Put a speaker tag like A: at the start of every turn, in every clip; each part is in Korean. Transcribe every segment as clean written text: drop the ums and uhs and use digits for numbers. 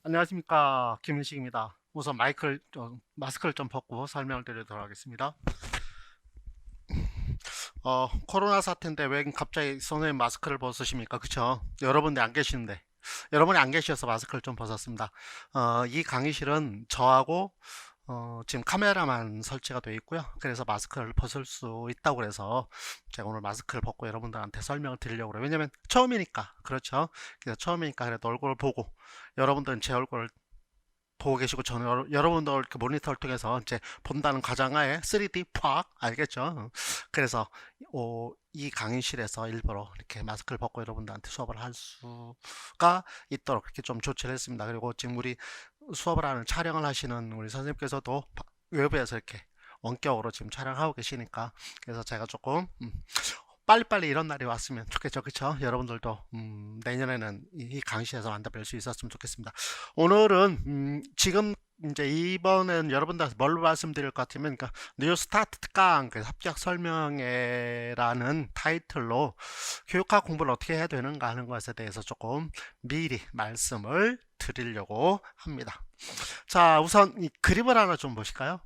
A: 안녕하십니까, 김은식입니다. 우선 마스크를 좀 벗고 설명을 드리도록 하겠습니다. 코로나 사태인데 왜 갑자기 선생님 마스크를 벗으십니까? 그쵸? 여러분들 안 계시는데. 여러분이 안 계셔서 마스크를 좀 벗었습니다. 이 강의실은 저하고 지금 카메라만 설치가 되어 있고요. 그래서 마스크를 벗을 수 있다고 그래서 제가 오늘 마스크를 벗고 여러분들한테 설명을 드리려고 그래요. 왜냐면 처음이니까. 그렇죠? 그래서 처음이니까 그래도 얼굴을 보고 여러분들은 제 얼굴을 보고 계시고 저는 여러분들 이렇게 모니터를 통해서 이제 본다는 가정하에 3D 팍 알겠죠? 그래서 이 강의실에서 일부러 이렇게 마스크를 벗고 여러분들한테 수업을 할 수가 있도록 이렇게 좀 조치를 했습니다. 그리고 지금 우리 수업을 하는 촬영을 하시는 우리 선생님께서도 외부에서 이렇게 원격으로 지금 촬영하고 계시니까 그래서 제가 조금 빨리빨리 이런 날이 왔으면 좋겠죠. 그쵸? 여러분들도 내년에는 이 강의실에서 만나뵐 수 있었으면 좋겠습니다. 오늘은 지금 이제 이번엔 여러분들한테 뭘 말씀드릴 것 같으면 그러니까 뉴 스타트 특강 합격 설명회라는 타이틀로 교육학 공부를 어떻게 해야 되는가 하는 것에 대해서 조금 미리 말씀을 드리려고 합니다. 자, 우선 이 그림을 하나 좀 보실까요?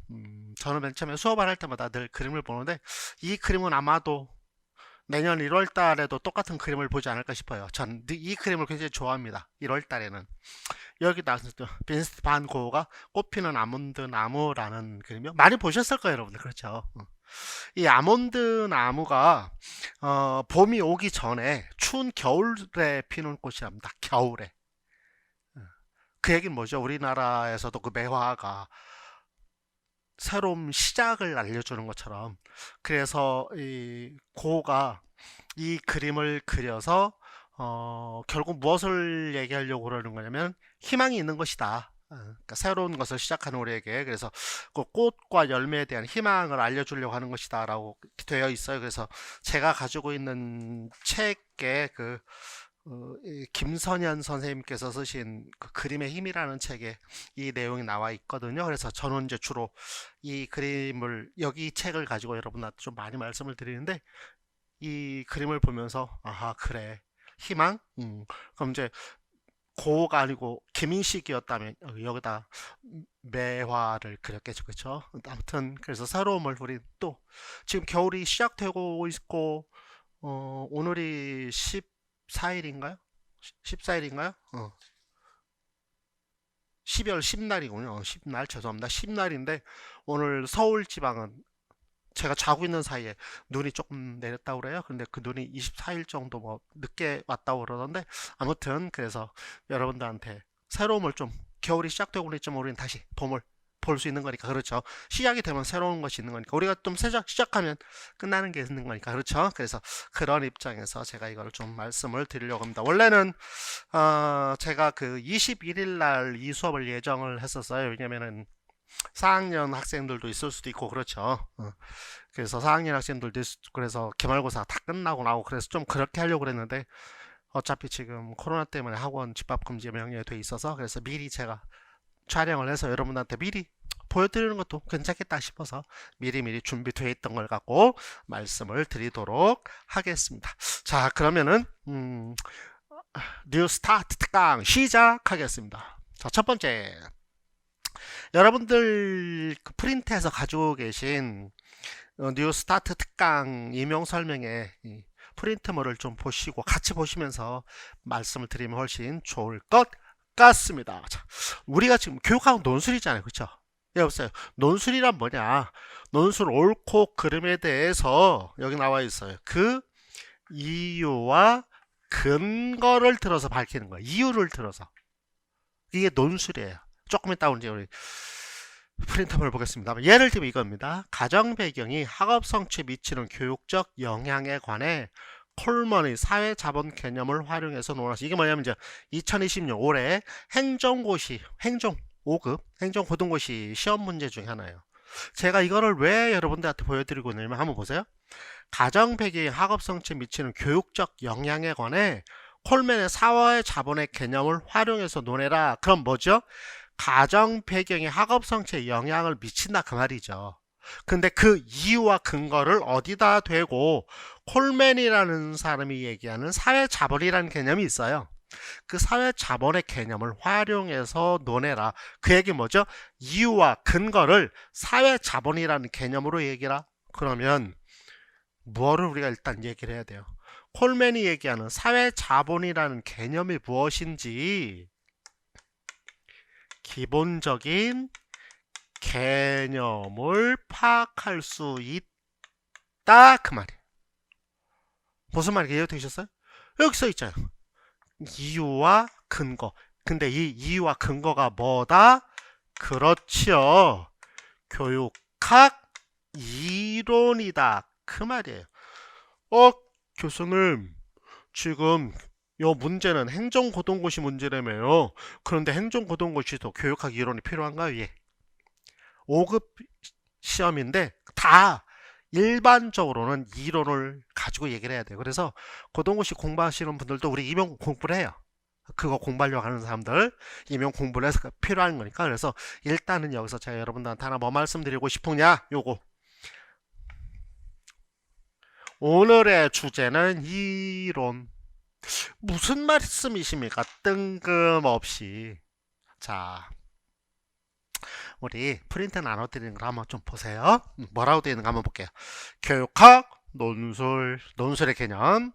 A: 저는 맨 처음에 수업을 할 때마다 늘 그림을 보는데 이 그림은 아마도 내년 1월 달에도 똑같은 그림을 보지 않을까 싶어요. 전 이 그림을 굉장히 좋아합니다. 1월 달에는. 여기다 빈스트 반 고흐가 꽃피는 아몬드 나무라는 그림이요. 많이 보셨을 거예요, 여러분들. 그렇죠. 이 아몬드 나무가 봄이 오기 전에 추운 겨울에 피는 꽃이랍니다. 겨울에. 그 얘기는 뭐죠? 우리나라에서도 그 매화가 새로운 시작을 알려주는 것처럼 그래서 이 고가 이 그림을 그려서 결국 무엇을 얘기하려고 그러는 거냐면 희망이 있는 것이다. 그러니까 새로운 것을 시작하는 우리에게 그래서 그 꽃과 열매에 대한 희망을 알려주려고 하는 것이다 라고 되어 있어요. 그래서 제가 가지고 있는 책에 김선현 선생님께서 쓰신 그 그림의 힘이라는 책에 이 내용이 나와 있거든요. 그래서 저는 이제 주로 이 그림을 여기 책을 가지고 여러분한테 좀 많이 말씀을 드리는데 이 그림을 보면서 아하 그래 희망? 그럼 이제 고가 아니고 김인식이었다면 여기다 매화를 그렸겠죠, 그렇죠? 아무튼 그래서 새로움을 우리 또 지금 겨울이 시작되고 있고 오늘이 14일인가요? 14일인가요? 12월 10날이군요. 10날 죄송합니다. 10날인데 오늘 서울 지방은 제가 자고 있는 사이에 눈이 조금 내렸다고 그래요. 근데 그 눈이 24일 정도 뭐 늦게 왔다고 그러던데 아무튼 그래서 여러분들한테 새로움을 좀 겨울이 시작되고 있지만 우리는 다시 봄을 볼 수 있는 거니까 그렇죠. 시작이 되면 새로운 것이 있는 거니까 우리가 좀 시작하면 끝나는 게 있는 거니까 그렇죠. 그래서 그런 입장에서 제가 이걸 좀 말씀을 드리려고 합니다. 원래는 제가 그 21일 날 이 수업을 예정을 했었어요. 왜냐면은 4학년 학생들도 있을 수도 있고 그렇죠. 그래서 4학년 학생들도 그래서 기말고사 다 끝나고 나고 그래서 좀 그렇게 하려고 그랬는데 어차피 지금 코로나 때문에 학원 집합 금지 명령이 돼 있어서 그래서 미리 제가 촬영을 해서 여러분한테 미리 보여드리는 것도 괜찮겠다 싶어서 미리미리 준비되어 있던 걸 갖고 말씀을 드리도록 하겠습니다. 자, 그러면은 뉴 스타트 특강 시작하겠습니다. 자, 첫 번째 여러분들 그 프린트해서 가지고 계신 뉴 스타트 특강 임용 설명에 프린트물을 좀 보시고 같이 보시면서 말씀을 드리면 훨씬 좋을 것 같습니다. 자, 우리가 지금 교육하고 논술이잖아요. 그렇죠? 여보세요. 논술이란 뭐냐? 논술 옳고 그름에 대해서 여기 나와 있어요. 그 이유와 근거를 들어서 밝히는 거예요. 이유를 들어서. 이게 논술이에요. 조금 이따 이제 우리 프린터를 보겠습니다. 예를 들면 이겁니다. 가정 배경이 학업 성취에 미치는 교육적 영향에 관해 콜먼의 사회 자본 개념을 활용해서 논하시. 이게 뭐냐면 이제 2020년 올해 행정고시, 행정 5급, 행정고등고시 시험 문제 중에 하나예요. 제가 이거를 왜 여러분들한테 보여드리고 있냐면 한번 보세요. 가정 배경이 학업 성취에 미치는 교육적 영향에 관해 콜맨의 사회 자본의 개념을 활용해서 논해라. 그럼 뭐죠? 가정 배경이 학업 성취에 영향을 미친다 그 말이죠. 근데 그 이유와 근거를 어디다 대고 콜맨이라는 사람이 얘기하는 사회 자본이라는 개념이 있어요. 그 사회 자본의 개념을 활용해서 논해라. 그 얘기 뭐죠? 이유와 근거를 사회 자본이라는 개념으로 얘기라. 그러면 뭐를 우리가 일단 얘기를 해야 돼요? 콜맨이 얘기하는 사회 자본이라는 개념이 무엇인지 기본적인 개념을 파악할 수 있다 그 말이에요. 무슨 말이에요? 이해되셨어요? 여기 써 있잖아요. 이유와 근거. 근데 이 이유와 근거가 뭐다? 그렇지요. 교육학 이론이다 그 말이에요. 교수님 지금 요 문제는 행정고등고시 문제라며요. 그런데 행정고등고시도 교육학 이론이 필요한가요? 예. 5급 시험인데 다 일반적으로는 이론을 가지고 얘기를 해야 돼요. 그래서 고등고시 공부하시는 분들도 우리 임용 공부를 해요. 그거 공부하려고 하는 사람들 임용 공부를 해서 필요한 거니까. 그래서 일단은 여기서 제가 여러분들한테 하나 뭐 말씀드리고 싶으냐, 요거 오늘의 주제는 이론. 무슨 말씀이십니까? 뜬금없이. 자, 우리 프린트 나눠드리는 거 한번 좀 보세요. 뭐라고 되어 있는 거 한번 볼게요. 교육학, 논술의 개념,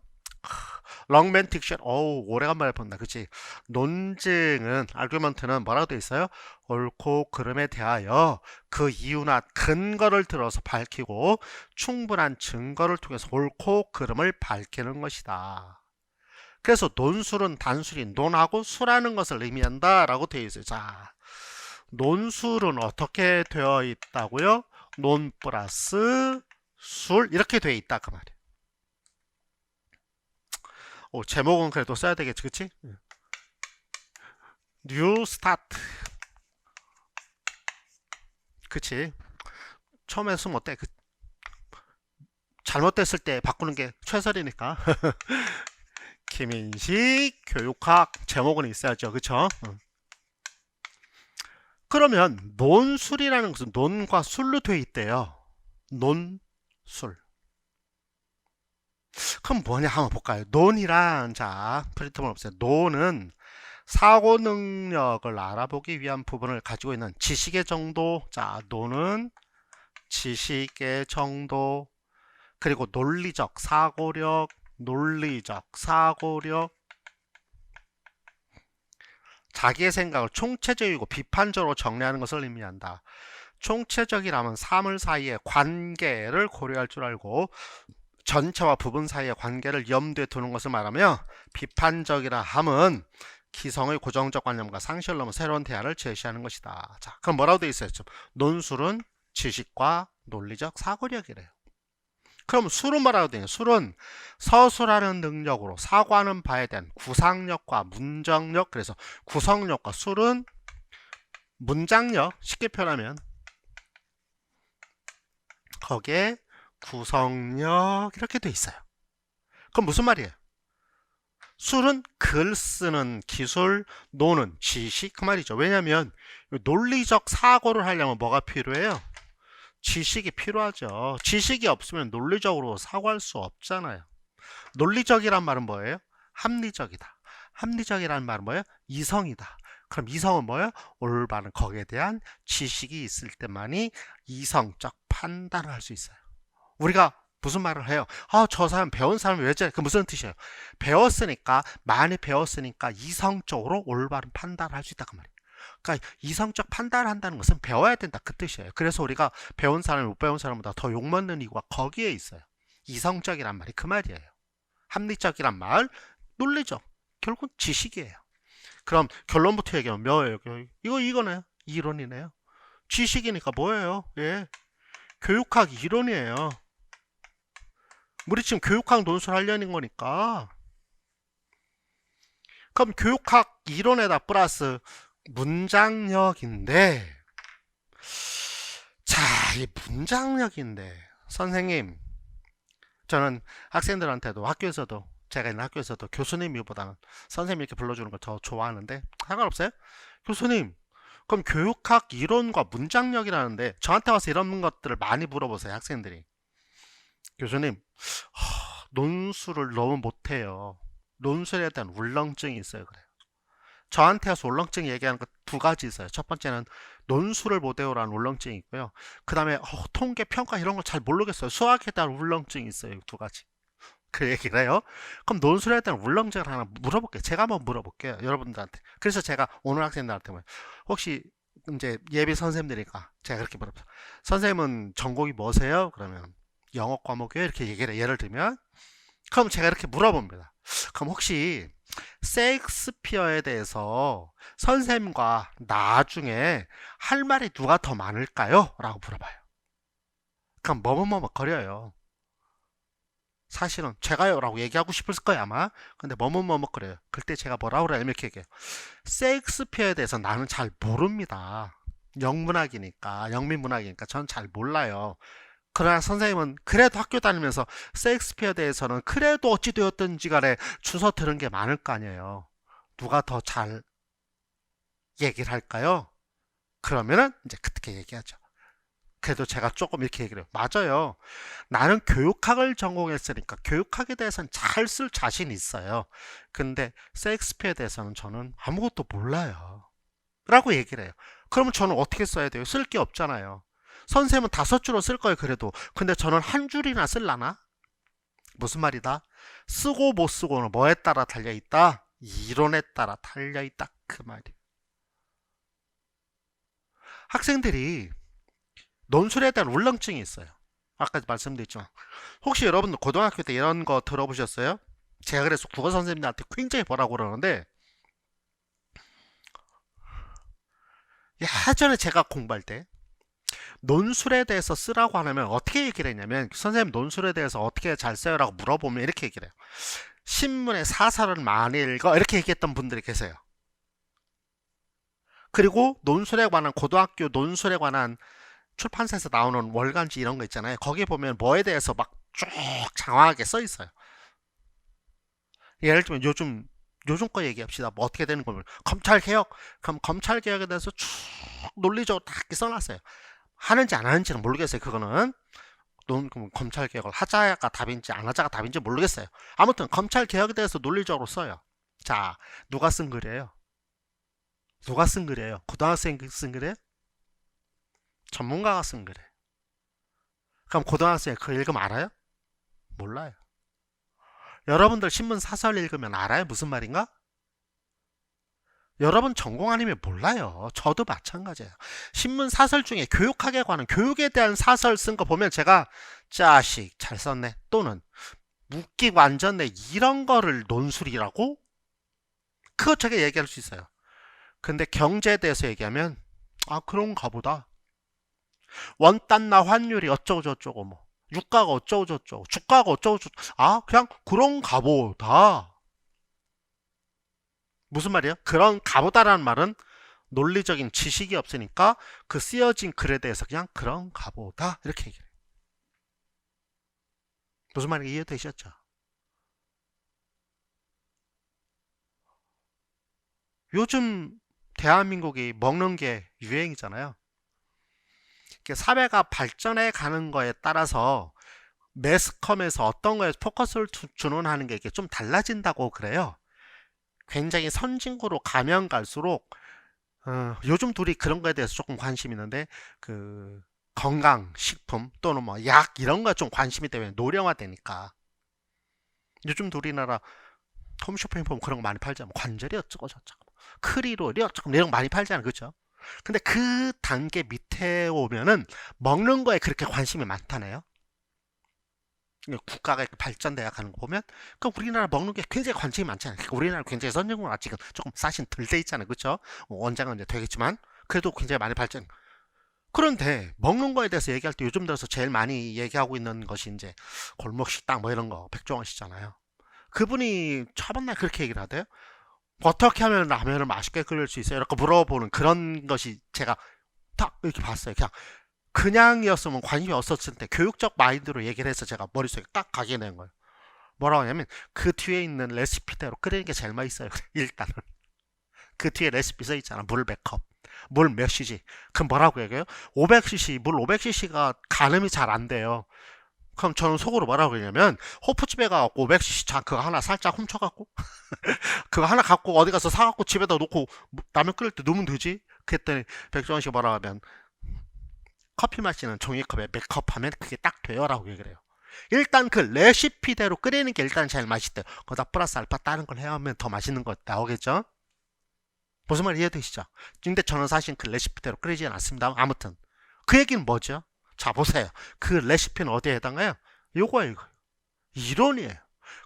A: 롱맨틱션, 오래간만에 본다. 그치? 논증은, 아규먼트는 뭐라고 되어 있어요? 옳고 그름에 대하여 그 이유나 근거를 들어서 밝히고 충분한 증거를 통해서 옳고 그름을 밝히는 것이다. 그래서 논술은 단순히 논하고 수라는 것을 의미한다 라고 되어 있어요. 자, 논술은 어떻게 되어 있다고요? 논 플러스 술 이렇게 되어 있다 그 말이에요. 제목은 그래도 써야 되겠지, 그치? 뉴 스타트. 그치? 처음에 쓰면 어때? 잘못됐을 때 바꾸는 게 최선이니까. 김인식 교육학 제목은 있어야죠, 그쵸? 그러면 논술이라는 것은 논과 술로 되어 있대요. 논술. 그럼 뭐냐 한번 볼까요? 논이란, 자, 프린트본 없어요. 논은 사고 능력을 알아보기 위한 부분을 가지고 있는 지식의 정도. 자, 논은 지식의 정도. 그리고 논리적 사고력, 자기의 생각을 총체적이고 비판적으로 정리하는 것을 의미한다. 총체적이라면 사물 사이의 관계를 고려할 줄 알고 전체와 부분 사이의 관계를 염두에 두는 것을 말하며, 비판적이라 함은 기성의 고정적 관념과 상식을 넘어 새로운 대안을 제시하는 것이다. 자, 그럼 뭐라고 되어 있어요? 논술은 지식과 논리적 사고력이래요. 그럼 술은 뭐라고 되냐? 술은 서술하는 능력으로 사고하는 바에 대한 구상력과 문장력, 그래서 구성력과 술은 문장력, 쉽게 표현하면 거기에 구성력 이렇게 돼 있어요. 그럼 무슨 말이에요? 술은 글 쓰는 기술, 논은 지식 그 말이죠. 왜냐하면 논리적 사고를 하려면 뭐가 필요해요? 지식이 필요하죠. 지식이 없으면 논리적으로 사고할 수 없잖아요. 논리적이란 말은 뭐예요? 합리적이다. 합리적이라는 말은 뭐예요? 이성이다. 그럼 이성은 뭐예요? 올바른 거기에 대한 지식이 있을 때만이 이성적 판단을 할 수 있어요. 우리가 무슨 말을 해요? 저 사람 배운 사람이 왜 저래? 그 무슨 뜻이에요? 배웠으니까, 많이 배웠으니까 이성적으로 올바른 판단을 할 수 있다 그 말이에요. 그러니까 이성적 판단을 한다는 것은 배워야 된다 그 뜻이에요. 그래서 우리가 배운 사람이 못 배운 사람보다 더 욕먹는 이유가 거기에 있어요. 이성적이란 말이 그 말이에요. 합리적이란 말, 논리적, 결국 지식이에요. 그럼 결론부터 얘기하면 뭐예요? 이거네요. 이론이네요. 지식이니까 뭐예요? 예, 교육학 이론이에요. 우리 지금 교육학 논술 하려는 거니까. 그럼 교육학 이론에다 플러스 문장력인데, 자, 이 문장력인데 선생님, 저는 학생들한테도 학교에서도, 제가 있는 학교에서도 교수님이보다는 선생님 이렇게 불러주는 걸 더 좋아하는데, 상관없어요? 교수님, 그럼 교육학 이론과 문장력이라는데 저한테 와서 이런 것들을 많이 물어보세요, 학생들이. 교수님, 논술을 너무 못해요. 논술에 대한 울렁증이 있어요. 그래요. 저한테 와서 울렁증 얘기하는 거 두 가지 있어요. 첫 번째는 논술을 못 외우라는 울렁증이 있고요. 그 다음에 통계, 평가 이런 걸 잘 모르겠어요. 수학에 대한 울렁증이 있어요. 두 가지. 그 얘기를 해요. 그럼 논술에 대한 울렁증을 하나 물어볼게요. 제가 한번 물어볼게요. 여러분들한테. 그래서 제가 오늘 학생들한테 혹시 이제 예비 선생님들이니까 제가 그렇게 물어봐요. 선생님은 전공이 뭐세요? 그러면 영어 과목이요? 이렇게 얘기를 해요. 예를 들면 그럼 제가 이렇게 물어봅니다. 그럼 혹시 셰익스피어에 대해서 선생님과 나중에 할 말이 누가 더 많을까요? 라고 물어봐요. 그럼 머뭇머뭇거려요. 사실은 제가요 라고 얘기하고 싶을 거예요 아마. 근데 머뭇머뭇거려요. 그때 제가 뭐라고 그래요? 이렇게 얘기해요. 셰익스피어에 대해서 나는 잘 모릅니다. 영문학이니까, 영민문학이니까 전 잘 몰라요. 그러나 선생님은 그래도 학교 다니면서 셰익스피어에 대해서는 그래도 어찌 되었든지 간에 주워 들은 게 많을 거 아니에요. 누가 더 잘 얘기를 할까요? 그러면은 이제 그렇게 얘기하죠. 그래도 제가 조금 이렇게 얘기를 해요. 맞아요. 나는 교육학을 전공했으니까 교육학에 대해서는 잘 쓸 자신 있어요. 근데 셰익스피어에 대해서는 저는 아무것도 몰라요. 라고 얘기를 해요. 그러면 저는 어떻게 써야 돼요? 쓸 게 없잖아요. 선생님은 5줄로 쓸 거예요, 그래도. 근데 저는 한 줄이나 쓸라나? 무슨 말이다? 쓰고 못 쓰고는 뭐에 따라 달려있다? 이론에 따라 달려있다. 그 말이에요. 학생들이 논술에 대한 울렁증이 있어요. 아까 말씀드렸지만. 혹시 여러분들 고등학교 때 이런 거 들어보셨어요? 제가 그래서 국어 선생님들한테 굉장히 뭐라고 그러는데, 예전에 제가 공부할 때, 논술에 대해서 쓰라고 하면 어떻게 얘기를 했냐면 선생님 논술에 대해서 어떻게 잘 써요? 라고 물어보면 이렇게 얘기를 해요. 신문에 사설을 많이 읽어 이렇게 얘기했던 분들이 계세요. 그리고 논술에 관한 고등학교 논술에 관한 출판사에서 나오는 월간지 이런 거 있잖아요. 거기에 보면 뭐에 대해서 막 쭉 장황하게 써 있어요. 예를 들면 요즘 거 얘기합시다. 뭐 어떻게 되는 거면 검찰개혁. 그럼 검찰개혁에 대해서 쭉 논리적으로 다 써놨어요. 하는지 안 하는지는 모르겠어요. 그거는 검찰개혁을 하자가 답인지 안 하자가 답인지 모르겠어요. 아무튼 검찰개혁에 대해서 논리적으로 써요. 자, 누가 쓴 글이에요? 누가 쓴 글이에요? 고등학생이 쓴 글이에요? 전문가가 쓴 글이에요. 그럼 고등학생이 그 읽으면 알아요? 몰라요. 여러분들 신문 사설 읽으면 알아요? 무슨 말인가? 여러분 전공 아니면 몰라요. 저도 마찬가지예요. 신문 사설 중에 교육학에 관한 교육에 대한 사설 쓴 거 보면 제가 자식 잘 썼네 또는 웃기고 앉았네 이런 거를 논술이라고? 그거 제가 얘기할 수 있어요. 근데 경제에 대해서 얘기하면 아 그런가 보다. 원단나 환율이 어쩌고 저쩌고 뭐 유가가 어쩌고 저쩌고 주가가 어쩌고 저쩌고 아 그냥 그런가 보다. 무슨 말이에요? 그런 가보다라는 말은 논리적인 지식이 없으니까 그 쓰여진 글에 대해서 그냥 그런 가보다 이렇게 얘기해요. 무슨 말인지 이해되셨죠? 요즘 대한민국이 먹는 게 유행이잖아요. 사회가 발전해 가는 거에 따라서 매스컴에서 어떤 거에 포커스를 주는 하는 게 좀 달라진다고 그래요. 굉장히 선진국으로 가면 갈수록 요즘 둘이 그런 거에 대해서 조금 관심이 있는데 그 건강 식품 또는 뭐 약 이런 거에 좀 관심이 때문에 노령화되니까 요즘 우리나라 홈쇼핑 보면 그런 거 많이 팔잖아. 관절이 어쩌고 저쩌고 크리로 어쩌고 이런 거 많이 팔잖아. 그렇죠? 근데 그 단계 밑에 오면은 먹는 거에 그렇게 관심이 많다네요. 국가가 발전돼야 가는 거 보면 그 우리나라 먹는 게 굉장히 관심이 많잖아요. 우리나라 굉장히 선진국은 아직은 조금 사실 덜 돼 있잖아요. 그렇죠? 원장은 이제 되겠지만 그래도 굉장히 많이 발전. 그런데 먹는 거에 대해서 얘기할 때 요즘 들어서 제일 많이 얘기하고 있는 것이 이제 골목 식당 뭐 이런 거 백종원 씨잖아요. 그분이 저번날 그렇게 얘기를 하대요. 어떻게 하면 라면을 맛있게 끓일 수 있어요? 이렇게 물어보는 그런 것이 제가 딱 이렇게 봤어요. 그냥이었으면 관심이 없었을 때 교육적 마인드로 얘기를 해서 제가 머릿속에 딱 가게 된 거예요. 뭐라고 하냐면 그 뒤에 있는 레시피대로 끓이는 게 제일 맛있어요. 일단은 그 뒤에 레시피 써 있잖아. 물 몇 컵, 물 몇 cc. 그 뭐라고 얘기해요? 500cc, 물 500cc가 가늠이 잘 안 돼요. 그럼 저는 속으로 뭐라고 그러냐면 호프집에 가갖고 500cc 잔 그거 하나 살짝 훔쳐갖고 그거 하나 갖고 어디 가서 사갖고 집에다 놓고 라면 끓일 때 넣으면 되지. 그랬더니 백종원 씨가 뭐라 하면 커피 마시는 종이컵에 몇 컵 하면 그게 딱 돼요 라고 얘기를 해요. 일단 그 레시피대로 끓이는 게 일단 제일 맛있대요. 거기다 플러스 알파 다른 걸 해야 하면 더 맛있는 거 나오겠죠. 무슨 말 이해되시죠? 근데 저는 사실 그 레시피대로 끓이진 않습니다. 아무튼 그 얘기는 뭐죠? 자 보세요. 그 레시피는 어디에 해당해요? 요거예요. 이거. 이론이에요.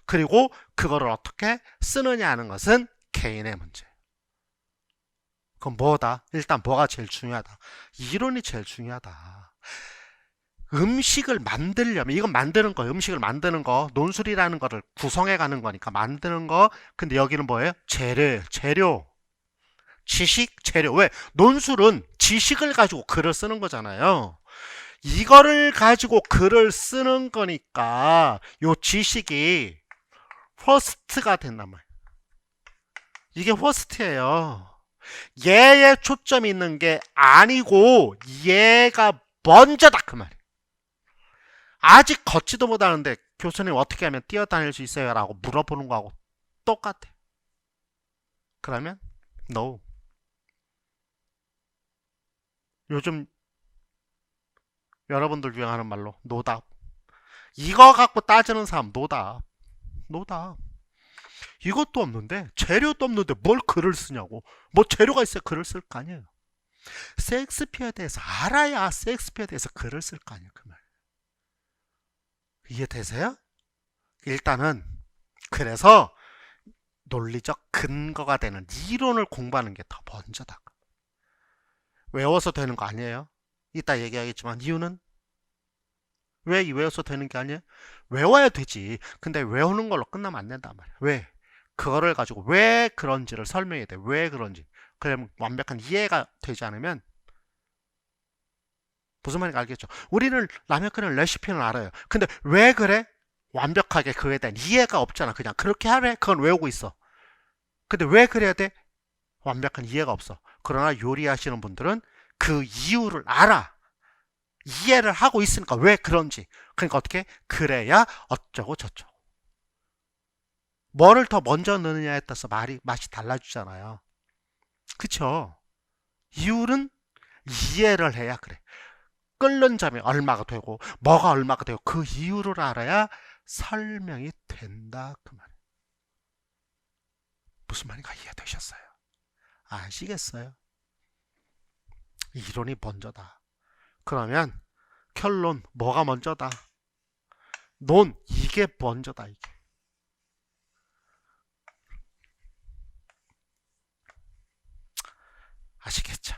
A: 그리고 그거를 어떻게 쓰느냐 하는 것은 개인의 문제예요. 그건 뭐다? 일단 뭐가 제일 중요하다? 이론이 제일 중요하다. 음식을 만들려면 이건 만드는 거, 음식을 만드는 거, 논술이라는 거를 구성해 가는 거니까 만드는 거. 근데 여기는 뭐예요? 재료. 지식, 재료. 왜? 논술은 지식을 가지고 글을 쓰는 거잖아요. 이거를 가지고 글을 쓰는 거니까 요 지식이 퍼스트가 된단 말이에요. 이게 퍼스트예요. 얘에 초점이 있는 게 아니고 얘가 먼저다 그 말이에요. 아직 걷지도 못하는데 교수님 어떻게 하면 뛰어다닐 수 있어요? 라고 물어보는 거하고 똑같아. 그러면 no. 요즘 여러분들 유행하는 말로 노답. 이거 갖고 따지는 사람 노답. 이것도 없는데 재료도 없는데 뭘 글을 쓰냐고. 뭐 재료가 있어야 글을 쓸 거 아니에요. 셰익스피어에 대해서 알아야 셰익스피어에 대해서 글을 쓸 거 아니에요. 그 말. 이해되세요? 일단은 그래서 논리적 근거가 되는 이론을 공부하는 게 더 먼저다. 외워서 되는 거 아니에요. 이따 얘기하겠지만 이유는 왜 외워서 되는 게 아니에요? 외워야 되지. 근데 외우는 걸로 끝나면 안 된단 말이야. 왜? 그거를 가지고 왜 그런지를 설명해야 돼. 왜 그런지. 그럼 완벽한 이해가 되지 않으면 무슨 말인지 알겠죠? 우리는 라면 끓이는 레시피는 알아요. 근데 왜 그래? 완벽하게 그에 대한 이해가 없잖아. 그냥 그렇게 하래? 그건 외우고 있어. 근데 왜 그래야 돼? 완벽한 이해가 없어. 그러나 요리하시는 분들은 그 이유를 알아. 이해를 하고 있으니까 왜 그런지. 그러니까 어떻게? 그래야 어쩌고 저쩌고. 뭐를 더 먼저 넣느냐에 따라서 맛이 달라지잖아요. 그쵸? 이유는 이해를 해야 그래. 끓는 점이 얼마가 되고 뭐가 얼마가 되고 그 이유를 알아야 설명이 된다 그 말이에요. 무슨 말인가 이해되셨어요? 아시겠어요? 이론이 먼저다. 그러면 결론 뭐가 먼저다? 이게 먼저다. 이게. 아시겠죠?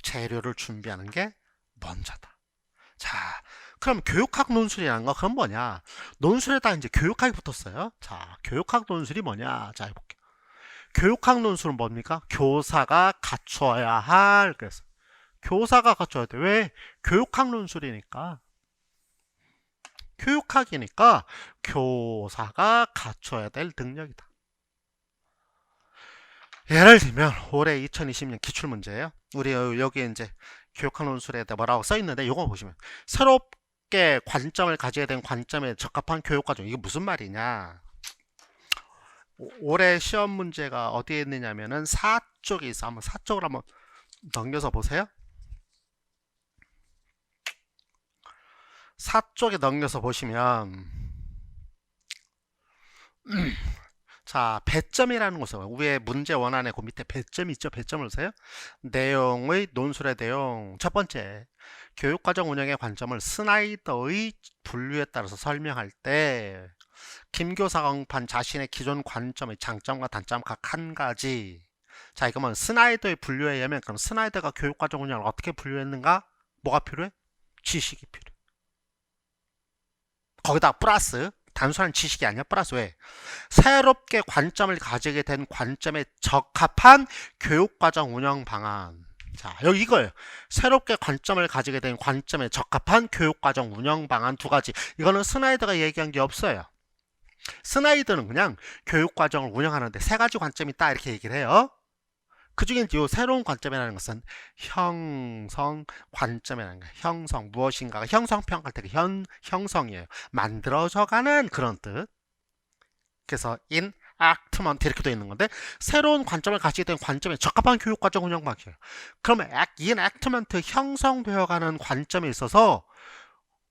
A: 재료를 준비하는 게 먼저다. 자, 그럼 교육학 논술이라는 거 그건 뭐냐? 논술에다 이제 교육학이 붙었어요. 자, 교육학 논술이 뭐냐? 자, 해볼게요. 교육학 논술은 뭡니까? 교사가 갖춰야 할. 그래서 교사가 갖춰야 돼. 왜? 교육학 논술이니까. 교육학이니까 교사가 갖춰야 될 능력이다. 예를 들면 올해 2020년 기출문제예요. 우리 여기 이제 교육학 논술에 뭐라고 써 있는데 이거 보시면 새롭게 관점을 가져야 되는 관점에 적합한 교육과정. 이게 무슨 말이냐? 올해 시험 문제가 어디에 있느냐면은 4쪽에 있어. 한번 4쪽을 한번 넘겨서 보세요. 4쪽에 넘겨서 보시면 자, 배점이라는 것은 위에 문제 원안에 그 밑에 배점이 있죠. 배점을 보세요. 내용의 논술의 내용. 첫 번째, 교육과정 운영의 관점을 스나이더의 분류에 따라서 설명할 때 김교사가 언급한 자신의 기존 관점의 장점과 단점 각 한 가지. 자, 이거면 스나이더의 분류에 의하면 그럼 스나이더가 교육과정 운영을 어떻게 분류했는가? 뭐가 필요해? 지식이 필요해. 거기다 플러스 단순한 지식이 아니야. 플러스 왜? 새롭게 관점을 가지게 된 관점에 적합한 교육과정 운영 방안. 자, 여기 이거예요. 새롭게 관점을 가지게 된 관점에 적합한 교육과정 운영 방안 두 가지. 이거는 스나이더가 얘기한 게 없어요. 스나이더는 그냥 교육과정을 운영하는데 세 가지 관점이 있다 이렇게 얘기를 해요. 그중에 이 새로운 관점이라는 것은 형성 관점이라는 거예요. 형성, 무엇인가가 형성평가할 때 형성이에요. 만들어져가는 그런 뜻. 그래서 enactment 이렇게 되어 있는 건데, 새로운 관점을 가지게 된 관점에 적합한 교육과정 운영 방식이에요. 그러면 enactment, 형성되어가는 관점에 있어서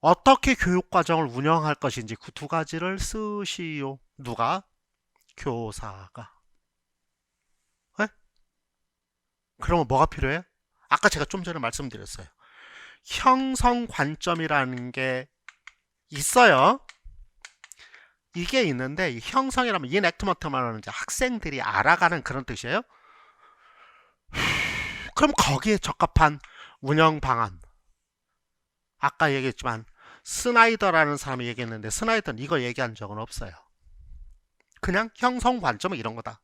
A: 어떻게 교육과정을 운영할 것인지 그 두 가지를 쓰시오. 누가? 교사가. 네? 그러면 뭐가 필요해요? 아까 제가 좀 전에 말씀드렸어요. 형성 관점이라는 게 있어요. 이게 있는데, 이 형성이라면 enactment만 하는 학생들이 알아가는 그런 뜻이에요. 그럼 거기에 적합한 운영 방안. 아까 얘기했지만 스나이더라는 사람이 얘기했는데, 스나이더는 이거 얘기한 적은 없어요. 그냥 형성 관점은 이런 거다.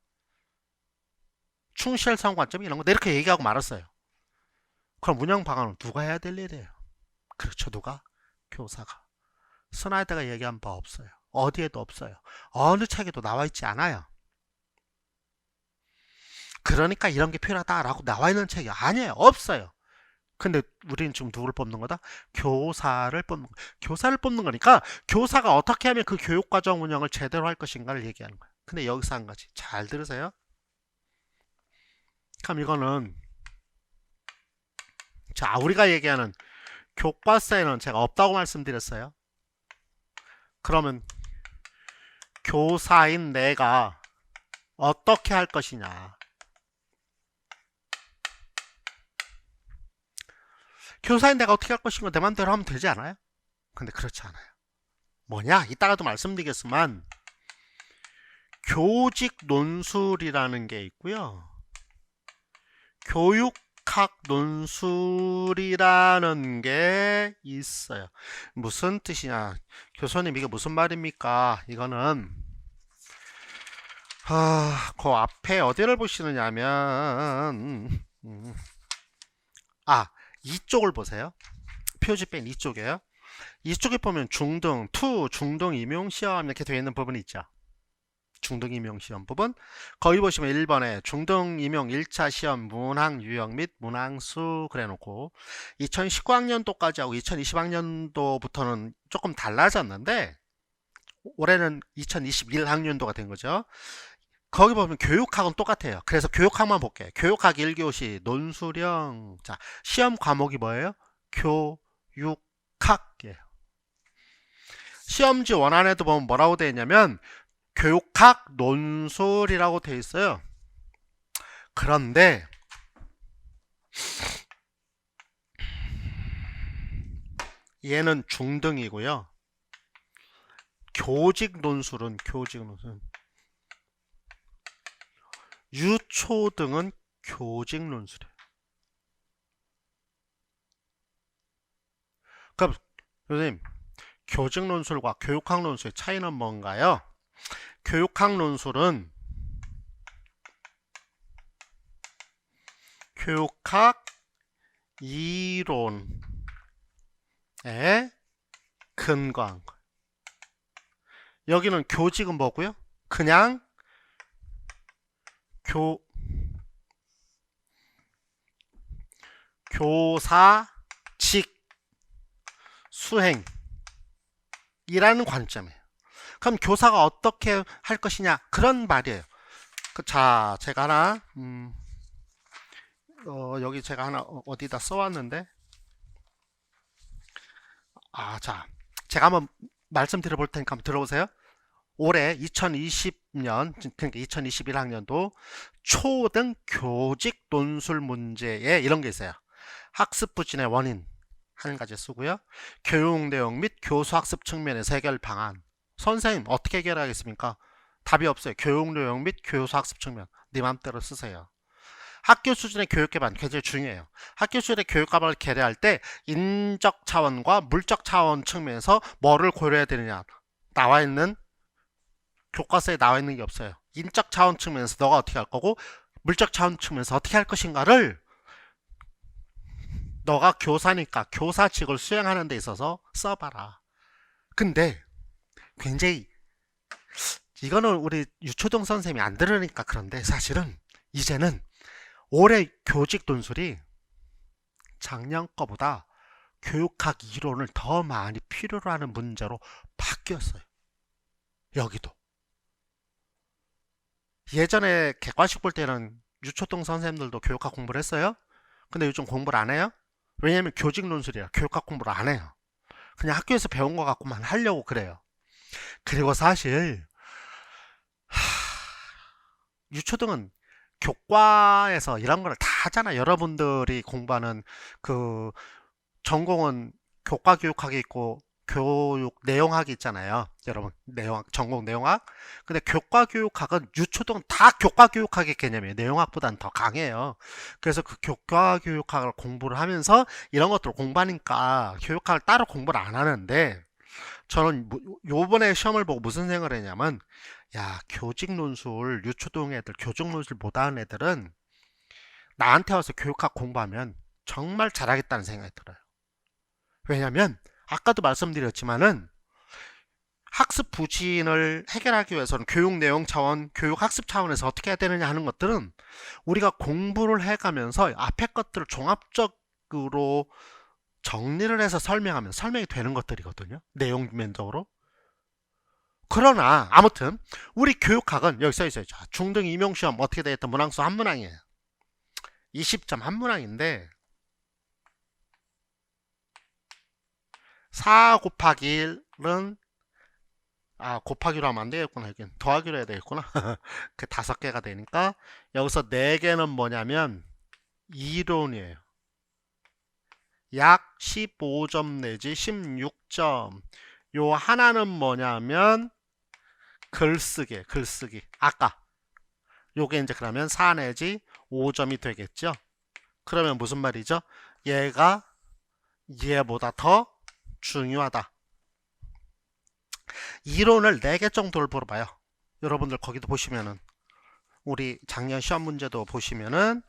A: 충실성 관점이 이런 거다. 이렇게 얘기하고 말았어요. 그럼 운영 방안은 누가 해야 될 일이에요? 그렇죠. 누가? 교사가. 스나이더가 얘기한 바 없어요. 어디에도 없어요. 어느 책에도 나와 있지 않아요. 그러니까 이런 게 필요하다라고 나와 있는 책이 아니에요. 없어요. 근데 우리는 지금 누구를 뽑는 거다? 교사를 뽑는 거. 교사를 뽑는 거니까 교사가 어떻게 하면 그 교육과정 운영을 제대로 할 것인가를 얘기하는 거예요. 근데 여기서 한 가지 잘 들으세요. 그럼 이거는 자, 우리가 얘기하는 교과서에는 제가 없다고 말씀드렸어요. 그러면 교사인 내가 어떻게 할 것이냐. 교사인 내가 어떻게 할 것인가 내 맘대로 하면 되지 않아요? 근데 그렇지 않아요. 뭐냐? 이따가도 말씀드리겠지만 교직 논술이라는 게 있고요. 교육학 논술이라는 게 있어요. 무슨 뜻이냐? 교수님 이게 무슨 말입니까? 이거는 그 앞에 어디를 보시느냐면 이쪽을 보세요. 표지 뺀 이쪽이에요. 이쪽에 보면 중등, 중등 임용 시험 이렇게 되어 있는 부분이 있죠. 중등 임용 시험 부분. 거기 보시면 1번에 중등 임용 1차 시험 문항 유형 및 문항수 그래 놓고 2019학년도까지 하고 2020학년도부터는 조금 달라졌는데 올해는 2021학년도가 된 거죠. 거기 보면 교육학은 똑같아요. 그래서 교육학만 볼게요. 교육학 1교시 논술형. 자, 시험 과목이 뭐예요? 교육학이에요. 시험지 원안에도 보면 뭐라고 되어 있냐면 교육학 논술이라고 되어 있어요. 그런데 얘는 중등이고요. 교직 논술은 유초등은 교직 논술이에요. 그럼 선생님, 교직 논술과 교육학 논술의 차이는 뭔가요? 교육학 논술은 교육학 이론에 근거한 거예요. 여기는 교직은 뭐고요? 그냥 교사직 수행이라는 관점이에요. 그럼 교사가 어떻게 할 것이냐 그런 말이에요. 자, 제가 하나 여기 제가 하나 어디다 써왔는데 자, 제가 한번 말씀드려 볼 테니까 한번 들어보세요. 올해 2020년 그러니까 2021학년도 초등 교직 논술 문제에 이런 게 있어요. 학습 부진의 원인 한 가지 쓰고요. 교육 내용 및 교수 학습 측면에서 해결 방안. 선생님 어떻게 해결하겠습니까? 답이 없어요. 교육 내용 및 교수 학습 측면. 네 맘대로 쓰세요. 학교 수준의 교육 개발 굉장히 중요해요. 학교 수준의 교육 개발을 계획할 때 인적 차원과 물적 차원 측면에서 뭐를 고려해야 되느냐. 나와 있는 교과서에 나와 있는 게 없어요. 인적 차원 측면에서 너가 어떻게 할 거고 물적 차원 측면에서 어떻게 할 것인가를 너가 교사니까 교사직을 수행하는 데 있어서 써봐라. 근데 굉장히 이거는 우리 유초등 선생님이 안 들으니까 그런데 사실은 이제는 올해 교직 논술이 작년 거보다 교육학 이론을 더 많이 필요로 하는 문제로 바뀌었어요. 여기도. 예전에 객관식 볼 때는 유초등 선생님들도 교육학 공부를 했어요. 근데 요즘 공부를 안 해요. 왜냐면 교직 논술이라 교육학 공부를 안 해요. 그냥 학교에서 배운 거 갖고만 하려고 그래요. 그리고 사실 유초등은 교과에서 이런 걸 다 하잖아. 여러분들이 공부하는 그 전공은 교과 교육학이 있고 교육 내용학이 있잖아요. 여러분, 전공 내용학. 근데 교과 교육학은 유초등 다 교과 교육학의 개념이에요. 내용학보다는 더 강해요. 그래서 그 교과 교육학을 공부를 하면서 이런 것들을 공부하니까 교육학을 따로 공부를 안 하는데, 저는 요번에 시험을 보고 무슨 생각을 했냐면, 야, 교직 논술, 유초등 애들, 교직 논술 못하는 애들은 나한테 와서 교육학 공부하면 정말 잘하겠다는 생각이 들어요. 왜냐면 아까도 말씀드렸지만은 학습 부진을 해결하기 위해서는 교육 내용 차원, 교육 학습 차원에서 어떻게 해야 되느냐 하는 것들은 우리가 공부를 해가면서 앞에 것들을 종합적으로 정리를 해서 설명하면 설명이 되는 것들이거든요. 내용 면적으로. 그러나 아무튼 우리 교육학은 여기 써있어요. 중등 임용시험 어떻게 되겠다. 문항수 한 문항이에요. 20점 한 문항인데 4 곱하기 1은 곱하기로 하면 안 되겠구나. 여긴 더하기로 해야 되겠구나. 그 5개가 되니까 여기서 4개는 뭐냐면 이론이에요. 약 15점 내지 16점. 요 하나는 뭐냐면 글쓰기. 아까 요게 이제 그러면 4 내지 5점이 되겠죠. 그러면 무슨 말이죠? 얘가 얘보다 더 중요하다. 이론을 4개 정도를 물어봐요. 여러분들 거기도 보시면은 우리 작년 시험 문제도 보시면은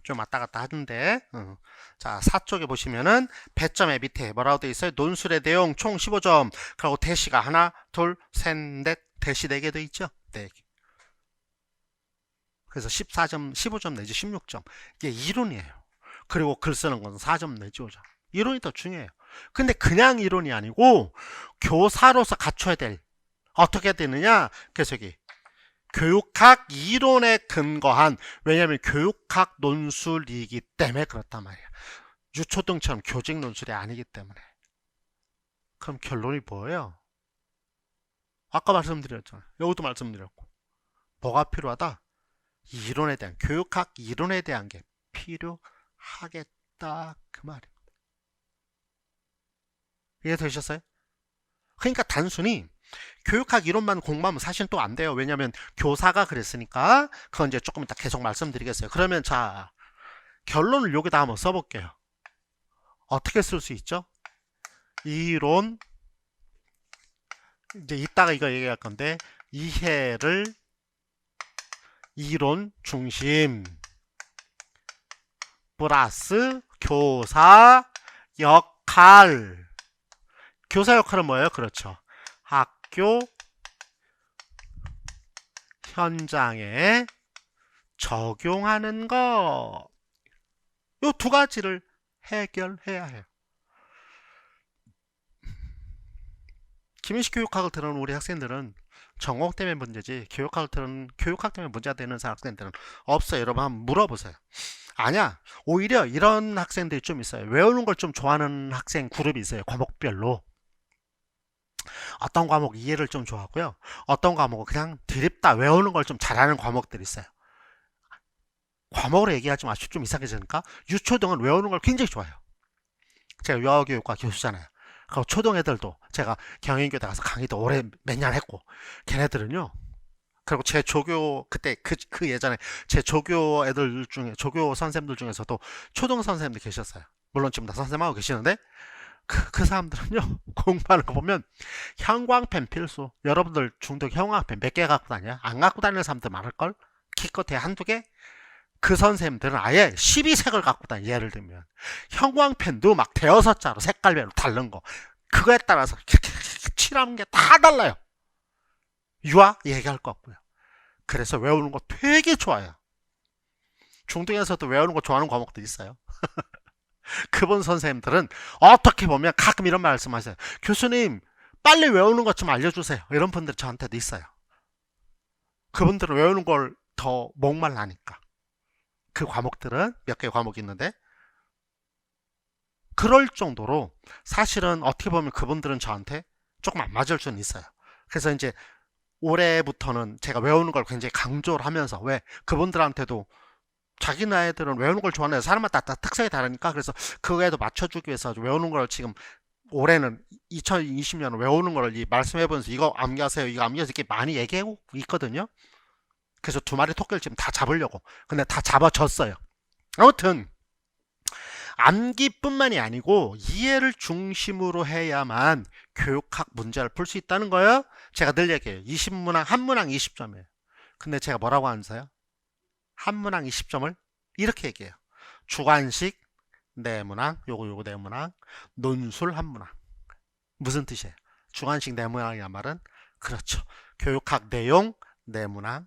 A: 좀 왔다 갔다 하던데, 자 4쪽에 보시면은 배점의 밑에 뭐라고 되어 있어요? 논술의 내용 총 15점. 그리고 대시가 하나 둘 셋 넷, 대시 4개 되어 있죠. 4개. 그래서 14점 15점 내지 16점. 이게 이론이에요. 그리고 글 쓰는 건 4점 내지 5점. 이론이 더 중요해요. 근데 그냥 이론이 아니고 교사로서 갖춰야 될, 어떻게 되느냐. 그래서 여기 교육학 이론에 근거한, 왜냐하면 교육학 논술이기 때문에 그렇단 말이야. 유초등처럼 교직 논술이 아니기 때문에. 그럼 결론이 뭐예요? 아까 말씀드렸잖아요. 여기도 말씀드렸고. 뭐가 필요하다? 이론에 대한, 교육학 이론에 대한 게 필요하겠다, 그 말입니다. 이해되셨어요? 그러니까 단순히 교육학 이론만 공부하면 사실 또 안 돼요. 왜냐하면 교사가 그랬으니까. 그건 이제 조금 이따 계속 말씀드리겠어요. 그러면 자, 결론을 여기다 한번 써볼게요. 어떻게 쓸 수 있죠? 이론, 이제 이따가 이거 얘기할 건데, 이해를 이론 중심 플러스 교사 역할. 교사 역할은 뭐예요? 그렇죠. 학교 현장에 적용하는 거. 이 2가지를 해결해야 해요. 김인식 교육학을 들은 우리 학생들은 전공 때문에 문제지, 교육학 때문에 문제가 되는 학생들은 없어요. 여러분 한번 물어보세요. 아니야. 오히려 이런 학생들이 좀 있어요. 외우는 걸 좀 좋아하는 학생 그룹이 있어요. 과목별로. 어떤 과목 이해를 좀 좋아하고요. 어떤 과목은 그냥 드립다 외우는 걸 좀 잘하는 과목들이 있어요. 과목으로 얘기하지 마시고 좀 이상해지니까. 유초등은 외우는 걸 굉장히 좋아해요. 제가 유아교육과 교수잖아요. 그리고 초등 애들도 제가 경인교대 가서 강의도 오래 몇 년 했고, 걔네들은요. 그리고 제 조교, 그때 그 예전에 제 조교 애들 중에, 조교 선생님들 중에서도 초등 선생님들 계셨어요. 물론 지금 다 선생님하고 계시는데 그 사람들은요, 공부하는 거 보면 형광펜 필수. 여러분들 중등 형광펜 몇 개 갖고 다녀요? 안 갖고 다니는 사람들 많을걸? 기껏해 한두 개? 그 선생님들은 아예 12색을 갖고 다녀요. 예를 들면 형광펜도 막 대여섯 자로 색깔별로 다른 거, 그거에 따라서 칠하는 게 다 달라요. 유아 얘기할 것 같고요. 그래서 외우는 거 되게 좋아요. 중등에서도 외우는 거 좋아하는 과목도 있어요. 그분 선생님들은 어떻게 보면 가끔 이런 말씀하세요. 교수님, 빨리 외우는 것 좀 알려주세요. 이런 분들이 저한테도 있어요. 그분들은 외우는 걸 더 목말라니까. 그 과목들은 몇 개의 과목이 있는데, 그럴 정도로 사실은 어떻게 보면 그분들은 저한테 조금 안 맞을 수는 있어요. 그래서 이제 올해부터는 제가 외우는 걸 굉장히 강조를 하면서, 왜 그분들한테도 자기 나이들은 외우는 걸 좋아하는 사람마다 다 특성이 다르니까, 그래서 그거에도 맞춰주기 위해서 외우는 걸 지금 올해는 2020년은 외우는 걸 말씀해보면서 이거 암기하세요, 이거 암기하세요, 이렇게 많이 얘기하고 있거든요. 그래서 두 마리 토끼를 지금 다 잡으려고. 근데 다 잡아졌어요. 아무튼 암기뿐만이 아니고 이해를 중심으로 해야만 교육학 문제를 풀 수 있다는 거예요. 제가 늘 얘기해요. 20문항, 한 문항 20점이에요. 근데 제가 뭐라고 하면서요? 한 문항 20점을 이렇게 얘기해요. 주관식 네 문항, 요거 네 문항, 논술 한 문항. 무슨 뜻이에요? 주관식 네 문항이란 말은, 그렇죠, 교육학 내용 네 문항,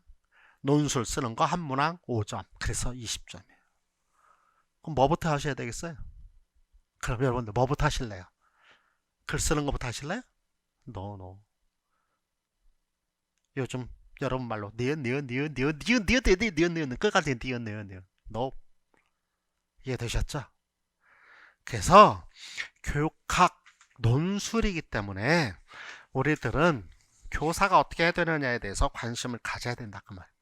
A: 논술 쓰는 거 한 문항 5점. 그래서 20점이에요. 그럼 뭐부터 하셔야 되겠어요? 그럼 여러분들 뭐부터 하실래요? 글 쓰는 거부터 하실래요? 노. 요즘 여러분 말로 니은 끝까지 니은 노. 이해되셨죠? 그래서 교육학 논술이기 때문에 우리들은 교사가 어떻게 해야 되느냐에 대해서 관심을 가져야 된다 그 말입니다.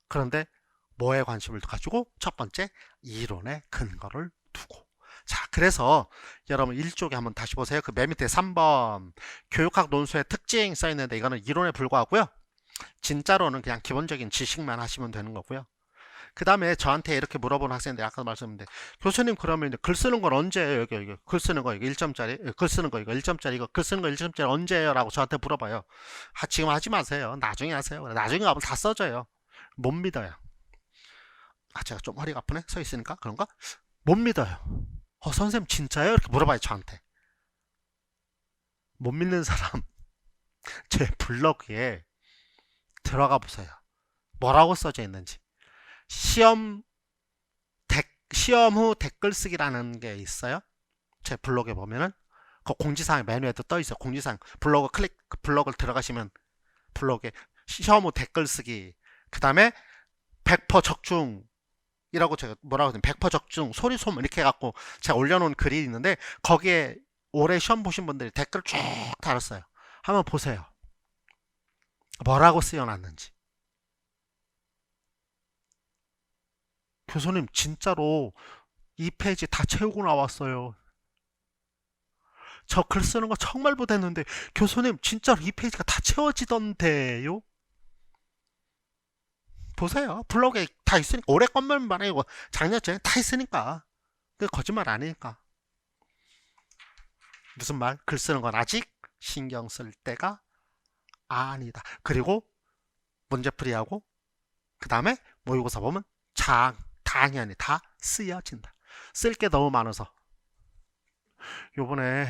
A: 그런데 뭐에 관심을 가지고? 첫 번째, 이론의 근거를 두고. 자, 그래서 여러분 1쪽에 한번 다시 보세요. 그 맨 밑에 3번 교육학 논술의 특징 써있는데, 이거는 이론에 불과하고요. 진짜로는 그냥 기본적인 지식만 하시면 되는 거고요. 그 다음에 저한테 이렇게 물어보는 학생들, 아까 말씀드렸는데, 교수님 그러면 이제 글 쓰는 건 언제예요? 여기 글 쓰는 거 이거 1점짜리, 글 쓰는 거 이거 1점짜리, 이거 글 쓰는 거 1점짜리 언제예요? 라고 저한테 물어봐요. 지금 하지 마세요. 나중에 하세요. 나중에 가면 다 써져요. 못 믿어요. 제가 좀 허리가 아프네? 서 있으니까 그런가? 못 믿어요. 선생님 진짜요? 이렇게 물어봐요 저한테. 못 믿는 사람 제 블로그에 들어가 보세요. 뭐라고 써져 있는지. 시험 후 댓글 쓰기라는 게 있어요. 제 블로그에 보면은 그 공지사항 메뉴에도 떠 있어요. 공지사항 블로그를 들어가시면 블로그에 시험 후 댓글 쓰기, 그 다음에 100% 적중 이라고 제가 뭐라고 하든 100% 적중 소리 소문 이렇게 해갖고 제가 올려놓은 글이 있는데, 거기에 올해 시험 보신 분들이 댓글 쭉 달았어요. 한번 보세요. 뭐라고 쓰여놨는지. 교수님 진짜로 이 페이지 다 채우고 나왔어요. 저 글 쓰는 거 정말 못했는데 교수님 진짜로 이 페이지가 다 채워지던데요? 보세요. 블로그에 다 있으니까. 올해 것만 말이고 작년 전에 다 있으니까. 그 거짓말 아니니까. 무슨 말? 글 쓰는 건 아직 신경 쓸 때가 아니다. 그리고 문제풀이하고 그 다음에 모의고사 보면 당연히 다 쓰여진다. 쓸 게 너무 많아서. 요번에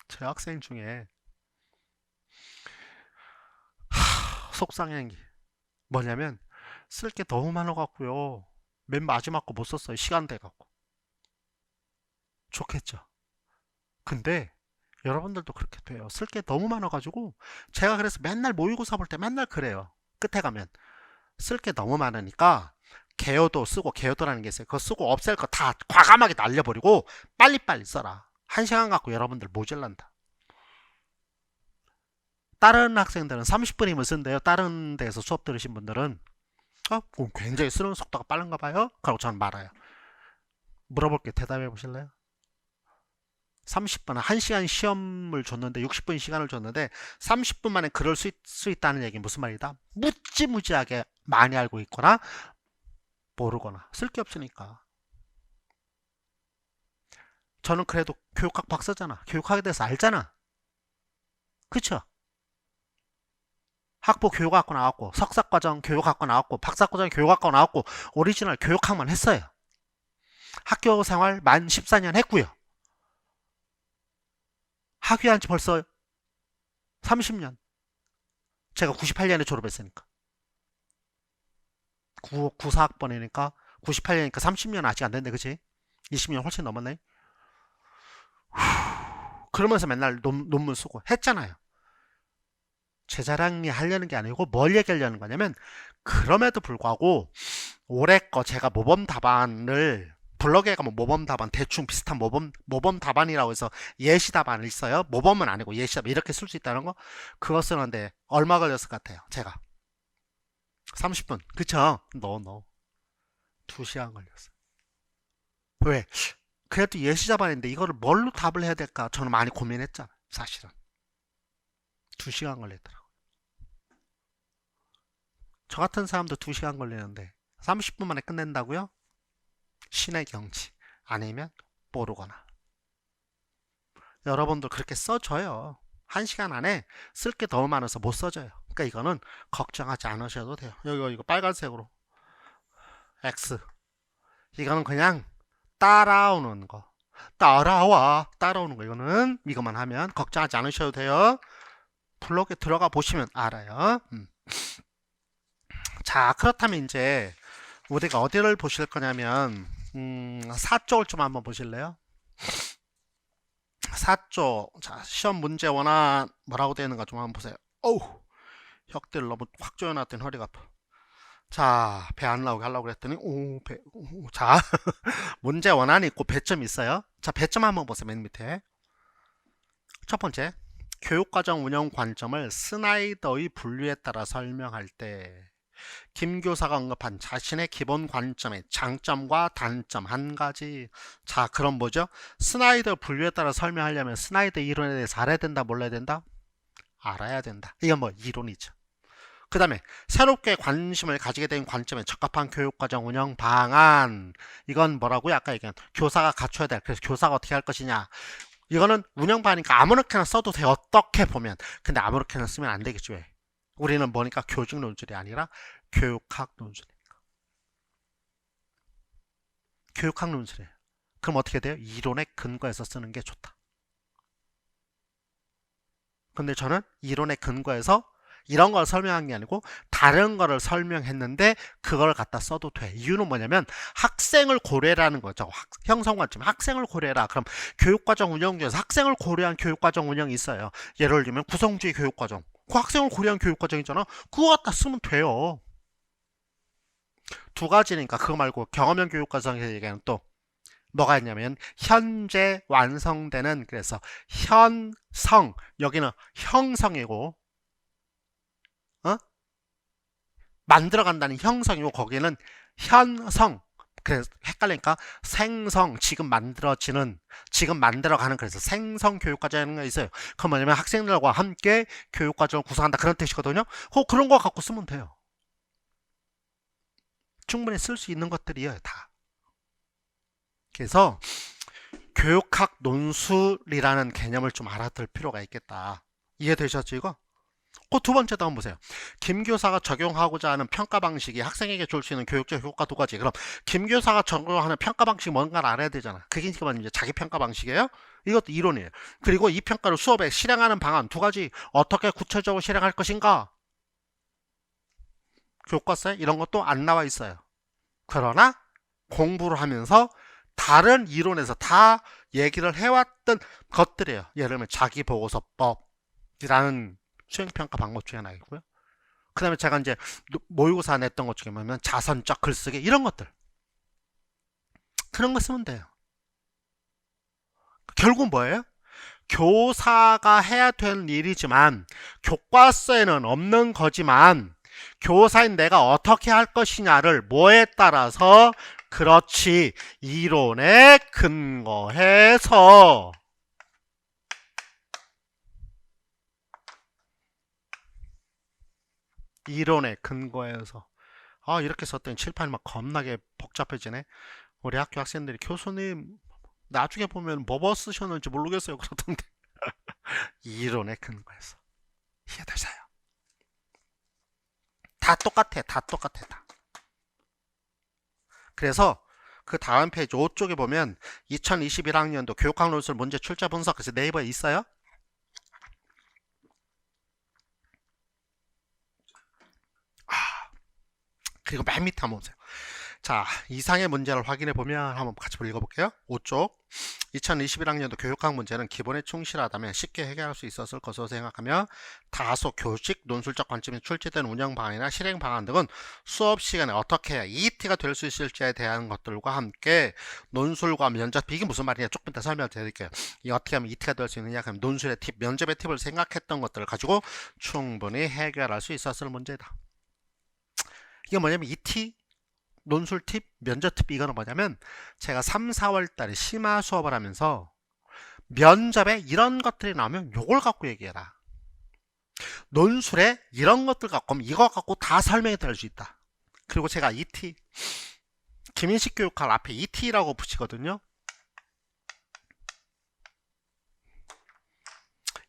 A: 제 학생 중에 속상한 게 뭐냐면, 쓸 게 너무 많아갖고요. 맨 마지막 거 못 썼어요. 시간 돼갖고. 좋겠죠. 근데 여러분들도 그렇게 돼요. 쓸 게 너무 많아가지고, 제가 그래서 맨날 모의고사 볼 때 맨날 그래요. 끝에 가면 쓸 게 너무 많으니까 개요도 쓰고, 개요도라는 게 있어요. 그거 쓰고 없앨 거 다 과감하게 날려버리고 빨리빨리 써라. 1시간 갖고 여러분들 모질란다. 다른 학생들은 30분이면 쓴대요. 다른 데서 수업 들으신 분들은 굉장히 쓰는 속도가 빠른가 봐요. 그러고 저는 말아요. 물어볼게, 대답해 보실래요? 30분, 1시간 시험을 줬는데 60분 시간을 줬는데 30분 만에 그럴 수 있다는 얘기는 무슨 말이다? 무지무지하게 많이 알고 있거나 모르거나 쓸 게 없으니까. 저는 그래도 교육학 박사잖아. 교육학에 대해서 알잖아. 그쵸? 학부 교육학과 나왔고, 석사과정 교육학과 나왔고, 박사과정 교육학과 나왔고, 오리지널 교육학만 했어요. 학교 생활 만 14년 했고요. 학위한 지 벌써 30년. 제가 98년에 졸업했으니까. 94학번이니까 98년이니까 30년 아직 안 됐네, 그치? 20년 훨씬 넘었네. 그러면서 맨날 논문 쓰고 했잖아요. 제 자랑이 하려는 게 아니고 뭘 얘기하려는 거냐면, 그럼에도 불구하고 올해 거 제가 모범 답안을 블로그에 가면 모범 답안 대충 비슷한 모범 답안이라고 해서 예시 답안을 있어요. 모범은 아니고 예시 답안 이렇게 쓸 수 있다는 거. 그거 쓰는데 얼마 걸렸을 것 같아요, 제가? 30분. 그쵸? 2시간 걸렸어요. 왜? 그래도 예시 답안인데 이거를 뭘로 답을 해야 될까 저는 많이 고민했잖아요, 사실은. 2시간 걸리더라고요. 저 같은 사람도 2시간 걸리는데 30분 만에 끝낸다고요? 신의 경지. 아니면 모르거나. 여러분도 그렇게 써줘요. 1시간 안에 쓸 게 너무 많아서 못 써줘요. 그러니까 이거는 걱정하지 않으셔도 돼요. 이거 빨간색으로 X. 이거는 그냥 따라오는 거. 따라오는 거. 이거만 하면 걱정하지 않으셔도 돼요. 블로그에 들어가 보시면 알아요. 자, 그렇다면 이제 우리가 어디를 보실 거냐면 4쪽을 좀 한번 보실래요? 4쪽. 자, 시험 문제 원안 뭐라고 되어 있는가 좀 한번 보세요. 어우, 혁대를 너무 확 조여놨더니 허리가 아파. 자, 배 안 나오게 하려고 그랬더니 자, 문제 원안이 있고 배점이 있어요. 자, 배점 한번 보세요. 맨 밑에. 첫 번째, 교육과정 운영 관점을 스나이더의 분류에 따라 설명할 때 김 교사가 언급한 자신의 기본 관점의 장점과 단점 한 가지. 자, 그럼 뭐죠? 스나이더 분류에 따라 설명하려면 스나이더 이론에 대해서 알아야 된다, 몰라야 된다? 알아야 된다. 이건 뭐 이론이죠. 그 다음에 새롭게 관심을 가지게 된 관점에 적합한 교육과정 운영 방안. 이건 뭐라고요? 아까 얘기한 교사가 갖춰야 될. 그래서 교사가 어떻게 할 것이냐. 이거는 운영반이니까 아무렇게나 써도 돼. 어떻게 보면. 근데 아무렇게나 쓰면 안 되겠죠. 왜? 우리는 뭐니까 교직 논술이 아니라 교육학 논술이니까. 교육학 논술이에요. 그럼 어떻게 돼요? 이론의 근거에서 쓰는 게 좋다. 근데 저는 이론의 근거에서 이런 걸 설명한 게 아니고 다른 거를 설명했는데 그걸 갖다 써도 돼. 이유는 뭐냐면 학생을 고려라는 거죠. 형성관점. 학생을 고려해라. 그럼 교육과정 운영 중에서 학생을 고려한 교육과정 운영이 있어요. 예를 들면 구성주의 교육과정. 그 학생을 고려한 교육과정이잖아. 그거 갖다 쓰면 돼요. 두 가지니까 그거 말고 경험형 교육과정에서 얘기하는 또 뭐가 있냐면 현재 완성되는, 그래서 현성, 여기는 형성이고 만들어간다는 형성이고 거기는 현성. 그래서 헷갈리니까 생성, 지금 만들어지는, 지금 만들어가는, 그래서 생성 교육과정이 있어요. 그건 뭐냐면 학생들과 함께 교육과정을 구성한다, 그런 뜻이거든요. 그런 거 갖고 쓰면 돼요. 충분히 쓸 수 있는 것들이에요, 다. 그래서 교육학 논술이라는 개념을 좀 알아둘 필요가 있겠다. 이해되셨죠, 이거? 그 두 번째도 한번 보세요. 김 교사가 적용하고자 하는 평가 방식이 학생에게 줄 수 있는 교육적 효과 두 가지. 그럼 김 교사가 적용하는 평가 방식이 뭔가를 알아야 되잖아. 그게 이제 자기 평가 방식이에요. 이것도 이론이에요. 그리고 이 평가를 수업에 실행하는 방안 두 가지. 어떻게 구체적으로 실행할 것인가? 교과서에 이런 것도 안 나와 있어요. 그러나 공부를 하면서 다른 이론에서 다 얘기를 해왔던 것들이에요. 예를 들면 자기보고서법이라는 수행평가 방법 중에 하나이고요. 그 다음에 제가 이제 모의고사 냈던 것 중에 뭐냐면 자선적 글쓰기, 이런 것들. 그런 거 쓰면 돼요. 결국 뭐예요? 교사가 해야 되는 일이지만 교과서에는 없는 거지만 교사인 내가 어떻게 할 것이냐를 뭐에 따라서, 그렇지, 이론에 근거해서 이론에 근거해서. 이렇게 썼더니 칠판이 막 겁나게 복잡해지네. 우리 학교 학생들이 교수님 나중에 보면 뭐 쓰셨는지 모르겠어요 그러던데. 이론에 근거해서. 이해되세요? 다 똑같아. 다. 그래서 그 다음 페이지 5쪽에 보면 2021학년도 교육학 논술 문제 출제 분석, 그래서 네이버에 있어요. 그리고 맨 밑에 한번 보세요. 자, 이상의 문제를 확인해 보면 한번 같이 읽어볼게요. 5쪽 2021학년도 교육학 문제는 기본에 충실하다면 쉽게 해결할 수 있었을 것으로 생각하며 다소 교직 논술적 관점에서 출제된 운영 방안이나 실행 방안 등은 수업 시간에 어떻게 해야 ET가 될 수 있을지에 대한 것들과 함께 논술과 면접, 이게 무슨 말이냐 조금 이따 설명을 드릴게요. 이 어떻게 하면 ET가 될 수 있느냐, 그럼 논술의 팁, 면접의 팁을 생각했던 것들을 가지고 충분히 해결할 수 있었을 문제다. 이게 뭐냐면 ET 논술 팁, 면접 팁, 이거는 뭐냐면 제가 3, 4월 달에 심화 수업을 하면서 면접에 이런 것들이 나오면 요걸 갖고 얘기해라. 논술에 이런 것들 갖고 오면 이거 갖고 다 설명이 될 수 있다. 그리고 제가 ET, 김인식 교육학 앞에 ET라고 붙이거든요.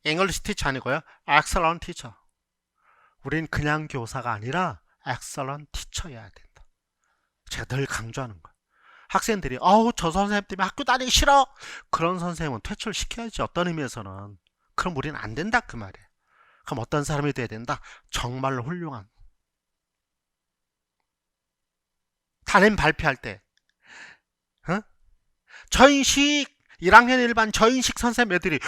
A: English teacher 아니고요. Excellent teacher. 우린 그냥 교사가 아니라 Excellent teacher여야 된다. 제가 늘 강조하는 거예요. 학생들이 저 선생님 때문에 학교 다니기 싫어, 그런 선생님은 퇴출시켜야지. 어떤 의미에서는. 그럼 우리는 안 된다 그 말이에요. 그럼 어떤 사람이 돼야 된다? 정말로 훌륭한. 담임 발표할 때 저인식 1학년 1반 저인식 선생님 애들이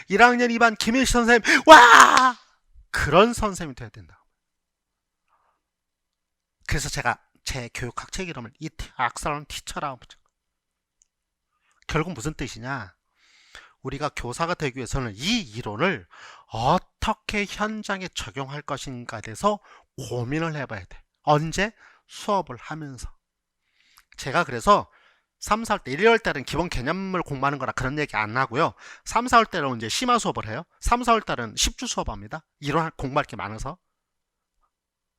A: 1학년 2반 김일식 선생님 와, 그런 선생님이 돼야 된다. 그래서 제가 제 교육학 책 이름을 Excellent Teacher라고 붙였어요. 결국 무슨 뜻이냐? 우리가 교사가 되기 위해서는 이 이론을 어떻게 현장에 적용할 것인가에 대해서 고민을 해봐야 돼. 언제? 수업을 하면서. 제가 그래서 3, 4월 때 1월 달은 기본 개념을 공부하는 거라 그런 얘기 안 하고요. 3, 4월 때는 이제 심화 수업을 해요. 3, 4월 달은 10주 수업합니다. 이론 공부할 게 많아서.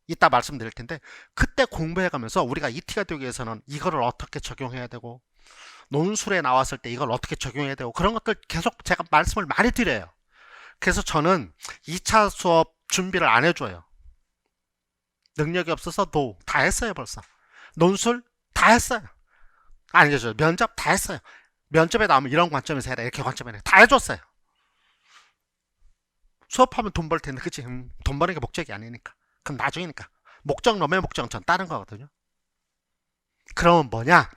A: 이따 말씀드릴 텐데, 그때 공부해가면서 우리가 ET가 되기 위해서는 이거를 어떻게 적용해야 되고, 논술에 나왔을 때 이걸 어떻게 적용해야 되고, 그런 것들 계속 제가 말씀을 많이 드려요. 그래서 저는 2차 수업 준비를 안 해줘요. 능력이 없어서도 다 했어요. 벌써 논술 다 했어요. 아니죠, 면접 다 했어요. 면접에 나오면 이런 관점에서 해라, 이렇게 관점에 해라, 다 해줬어요. 수업하면 돈 벌 텐데, 그치? 돈 버는 게 목적이 아니니까. 그럼 나중이니까. 목적 넘의 목적은 전 다른 거거든요. 그러면 뭐냐?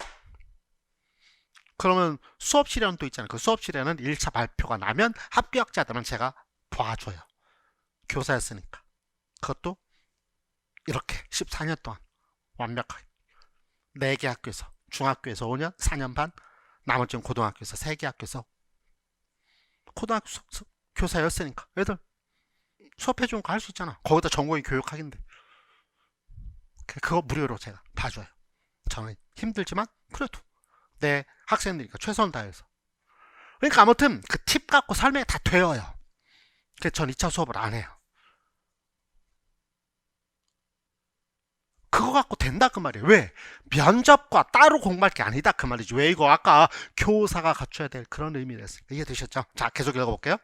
A: 그러면 수업 실현도 있잖아요. 그 수업 실현은 1차 발표가 나면 합격자들은 제가 봐줘요. 교사였으니까. 그것도 이렇게 14년 동안 완벽하게 4개 학교에서, 중학교에서 5년, 4년 반, 나머지는 고등학교에서 3개 학교에서 고등학교 교사였으니까 애들 수업해주는 거 할 수 있잖아. 거기다 전공이 교육학인데. 그거 무료로 제가 봐줘요. 저는 힘들지만 그래도 내 학생들이니까 최선을 다해서. 그러니까 아무튼 그 팁 갖고 설명이 다 되어요. 그래서 전 2차 수업을 안 해요. 그거 갖고 된다 그 말이에요. 왜? 면접과 따로 공부할 게 아니다 그 말이지. 왜? 이거 아까 교사가 갖춰야 될 그런 의미였으니까. 이해되셨죠? 자, 계속 읽어볼게요.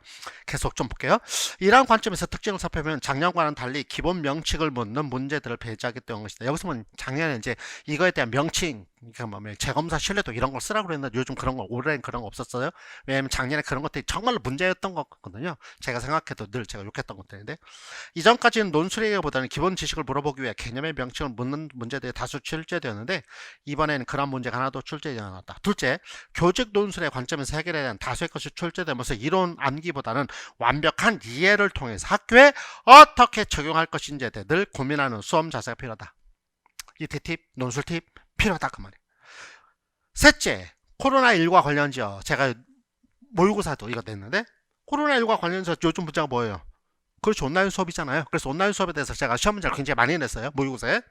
A: 계속 좀 볼게요. 이러한 관점에서 특징을 살펴보면 작년과는 달리 기본 명칭을 묻는 문제들을 배제하기 때문인 것이다. 여기서 보면 작년에 이제 이거에 대한 명칭, 그러니까 뭐 재검사 신뢰도 이런 걸 쓰라고 그랬는데 요즘 그런 거, 올해는 그런 거 없었어요. 왜냐면 작년에 그런 것들이 정말로 문제였던 거거든요. 제가 생각해도 늘 제가 욕했던 것들인데, 이전까지는 논술이기보다는 기본 지식을 물어보기 위해 개념의 명칭을 묻는 문제들이 다수 출제되었는데, 이번에는 그런 문제가 하나도 출제되지 않았다. 둘째, 교직 논술의 관점에서 해결에 대한 다수의 것이 출제되면서 이론 암기보다는 완벽한 이해를 통해서 학교에 어떻게 적용할 것인지에 대해 늘 고민하는 수업 자세가 필요하다. ET 팁, 논술 팁 필요하다 그 말이에요. 셋째, 코로나19와 관련지어 제가 모의고사도 이거 냈는데, 코로나19와 관련해서 요즘 문제가 뭐예요? 그렇죠, 온라인 수업이잖아요. 그래서 온라인 수업에 대해서 제가 시험 문제를 굉장히 많이 냈어요. 모의고사에.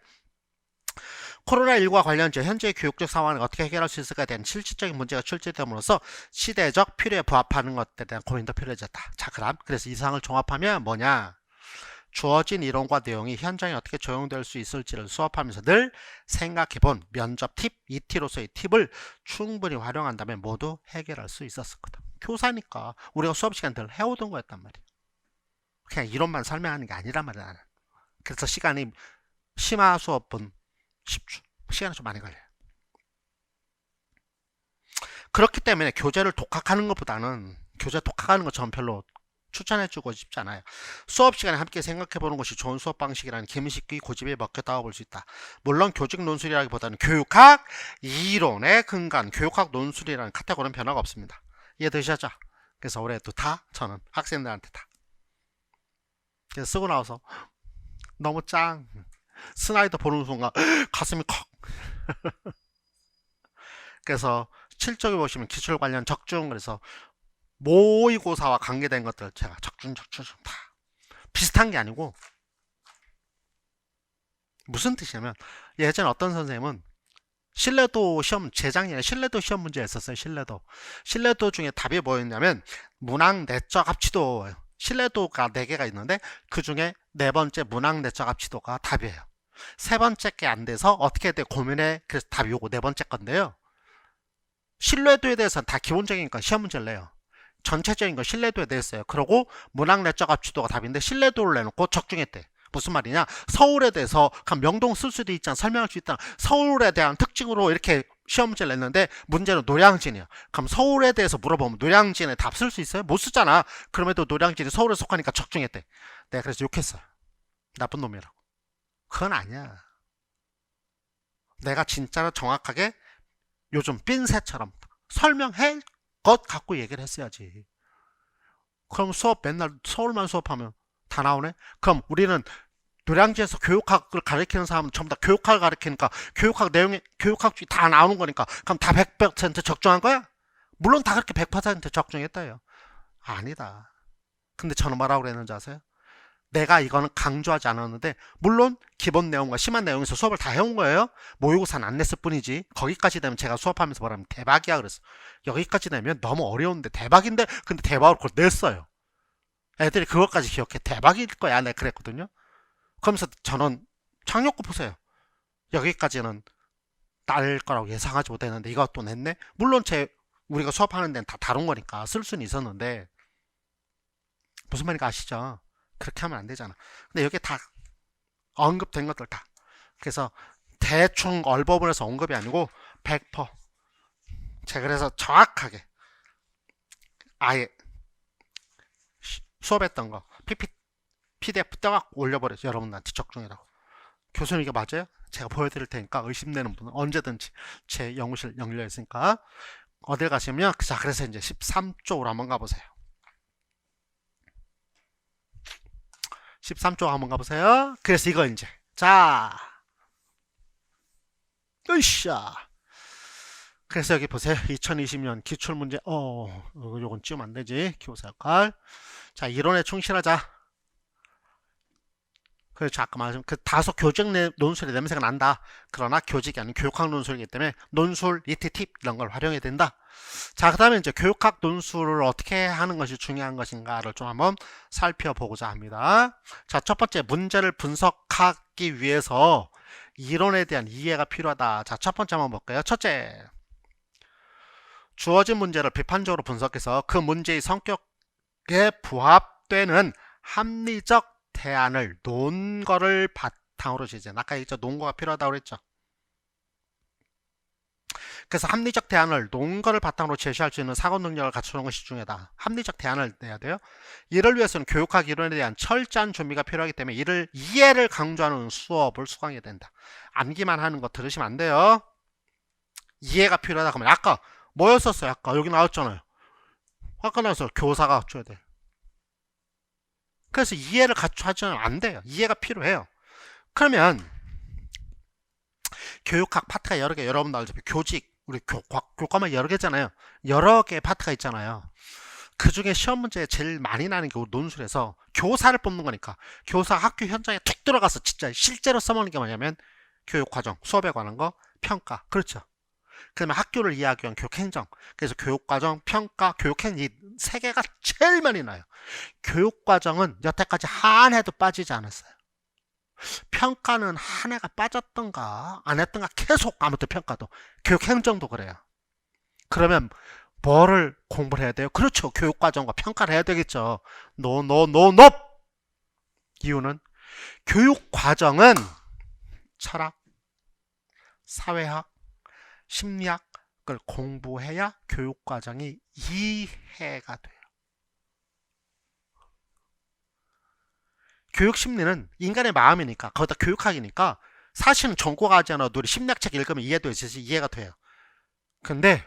A: 코로나19와 관련지어 현재의 교육적 상황을 어떻게 해결할 수 있을까에 대한 실질적인 문제가 출제됨으로써 시대적 필요에 부합하는 것들에 대한 고민도 필요해졌다. 자, 그래서 이 사항을 종합하면 뭐냐? 주어진 이론과 내용이 현장에 어떻게 적용될 수 있을지를 수업하면서 늘 생각해본 면접 팁, ET로서의 팁을 충분히 활용한다면 모두 해결할 수 있었을 거다. 교사니까 우리가 수업 시간 늘 해오던 거였단 말이에요. 그냥 이론만 설명하는 게 아니란 말이야, 나는. 그래서 시간이 심화 수업은 10주, 시간이 좀 많이 걸려요. 그렇기 때문에 교재를 독학하는 것보다는, 교재 독학하는 거 저는 별로 추천해주고 싶지 않아요. 수업 시간에 함께 생각해보는 것이 좋은 수업 방식이라는 김식기 고집에 먹혔다고 볼 수 있다. 물론 교직 논술이라기보다는 교육학 이론에 근거한 교육학 논술이라는 카테고리는 변화가 없습니다. 이해되셨죠? 그래서 올해도 다 저는 학생들한테 다 그래서 쓰고 나와서 너무 짱 스나이더 보는 순간 가슴이 컥 그래서 7쪽에 보시면 기출 관련 적중 그래서 모의고사와 관계된 것들 제가 적중 다 비슷한 게 아니고 무슨 뜻이냐면 예전에 어떤 선생님은 신뢰도 시험 재작년에 신뢰도 시험 문제 했었어요. 신뢰도 중에 답이 뭐였냐면 문항 내적 합치도 신뢰도가 4개가 있는데 그 중에 네 번째 문항 내적 합치도가 답이에요. 세 번째 게 안 돼서 어떻게 돼 고민해 그래서 답이 요거 네 번째 건데요. 신뢰도에 대해서는 다 기본적인 건 시험 문제를 내요. 전체적인 건 신뢰도에 대해서요. 그러고 문항 내적 합치도가 답인데 신뢰도를 내놓고 적중했대. 무슨 말이냐? 서울에 대해서 그냥 명동 쓸 수도 있잖아. 설명할 수 있다. 서울에 대한 특징으로 이렇게 시험 문제를 냈는데 문제는 노량진이야. 그럼 서울에 대해서 물어보면 노량진에 답 쓸 수 있어요? 못 쓰잖아. 그럼에도 노량진이 서울에 속하니까 적중했대. 내가 그래서 욕했어요. 나쁜 놈이라고. 그건 아니야. 내가 진짜로 정확하게 요즘 삔새처럼 설명할 것 갖고 얘기를 했어야지. 그럼 수업 맨날 서울만 수업하면 다 나오네? 그럼 우리는 노량진에서 교육학을 가르치는 사람은 전부 다 교육학을 가르치니까 교육학 내용이 교육학이 다 나오는 거니까 그럼 다 100% 적중한 거야? 물론 다 그렇게 100% 적중했다요. 아니다. 근데 저는 뭐라고 그랬는지 아세요? 내가 이거는 강조하지 않았는데 물론 기본 내용과 심한 내용에서 수업을 다 해온 거예요. 모의고사는 안 냈을 뿐이지. 거기까지 되면 제가 수업하면서 뭐라면 대박이야 그랬어. 여기까지 되면 너무 어려운데 대박인데 근데 대박으로 그걸 냈어요. 애들이 그것까지 기억해. 대박일 거야 내가 그랬거든요. 그러면서 저는 착륙고 보세요. 여기까지는 딸 거라고 예상하지 못했는데 이것도 냈네. 물론 우리가 수업하는 데는 다 다른 거니까 쓸 수는 있었는데 무슨 말인지 아시죠? 그렇게 하면 안 되잖아. 근데 여기 다 언급된 것들 다. 그래서 대충 얼버무려서 언급이 아니고 100% 제가 그래서 정확하게 아예 수업했던 거 PDF 떠갖고 올려버렸어요. 여러분들한테 적중이라고. 교수님 이게 맞아요? 제가 보여드릴 테니까 의심되는 분은 언제든지 제 연구실 열려 있으니까 어딜 가시면 자 그래서 이제 13쪽으로 한번 가보세요. 13쪽 한번 가보세요. 그래서 이거 이제 자 으쌰 그래서 여기 보세요. 2020년 기출문제 요건 찌우면 안되지. 기호사 역할 자 이론에 충실하자. 그렇죠. 아까 말씀 그 다소 교직 논술의 냄새가 난다. 그러나 교직이 아닌 교육학 논술이기 때문에 논술, 리트 팁 이런 걸 활용해야 된다. 자, 그 다음에 이제 교육학 논술을 어떻게 하는 것이 중요한 것인가를 좀 한번 살펴보고자 합니다. 자, 첫 번째 문제를 분석하기 위해서 이론에 대한 이해가 필요하다. 자, 첫 번째 한번 볼까요? 첫째, 주어진 문제를 비판적으로 분석해서 그 문제의 성격에 부합되는 합리적 대안을 논거를 바탕으로 제시해. 아까 얘기했죠. 논거가 필요하다고 그랬죠. 그래서 합리적 대안을 논거를 바탕으로 제시할 수 있는 사고 능력을 갖추는 것이 중요하다. 합리적 대안을 내야 돼요. 이를 위해서는 교육학 이론에 대한 철저한 준비가 필요하기 때문에 이를 이해를 강조하는 수업을 수강해야 된다. 암기만 하는 거 들으시면 안 돼요. 이해가 필요하다 그러면 아까 뭐였었어요? 아까 여기 나왔잖아요. 아까 나와서 교사가 줘야 돼. 그래서 이해를 갖추지는 안 돼요. 이해가 필요해요. 그러면 교육학 파트가 여러 개, 여러분도 알죠? 교직, 우리 교과만 여러 개잖아요. 여러 개의 파트가 있잖아요. 그 중에 시험 문제에 제일 많이 나는 게 논술에서 교사를 뽑는 거니까 교사 학교 현장에 툭 들어가서 진짜 실제로 써먹는 게 뭐냐면 교육과정, 수업에 관한 거, 평가. 그렇죠. 그러면 학교를 이해하기 위한 교육행정. 그래서 교육과정, 평가, 교육행 이 세 개가 제일 많이 나요. 교육과정은 여태까지 한 해도 빠지지 않았어요. 평가는 한 해가 빠졌던가 안 했던가 계속 아무튼 평가도 교육행정도 그래요. 그러면 뭐를 공부를 해야 돼요? 그렇죠. 교육과정과 평가를 해야 되겠죠. 노. 이유는 교육과정은 철학, 사회학, 심리학을 공부해야 교육과정이 이해가 돼요. 교육 심리는 인간의 마음이니까, 거기다 교육학이니까 사실은 전공하지 않아도 우리 심리학책 읽으면 이해도 있어서 이해가 돼요. 근데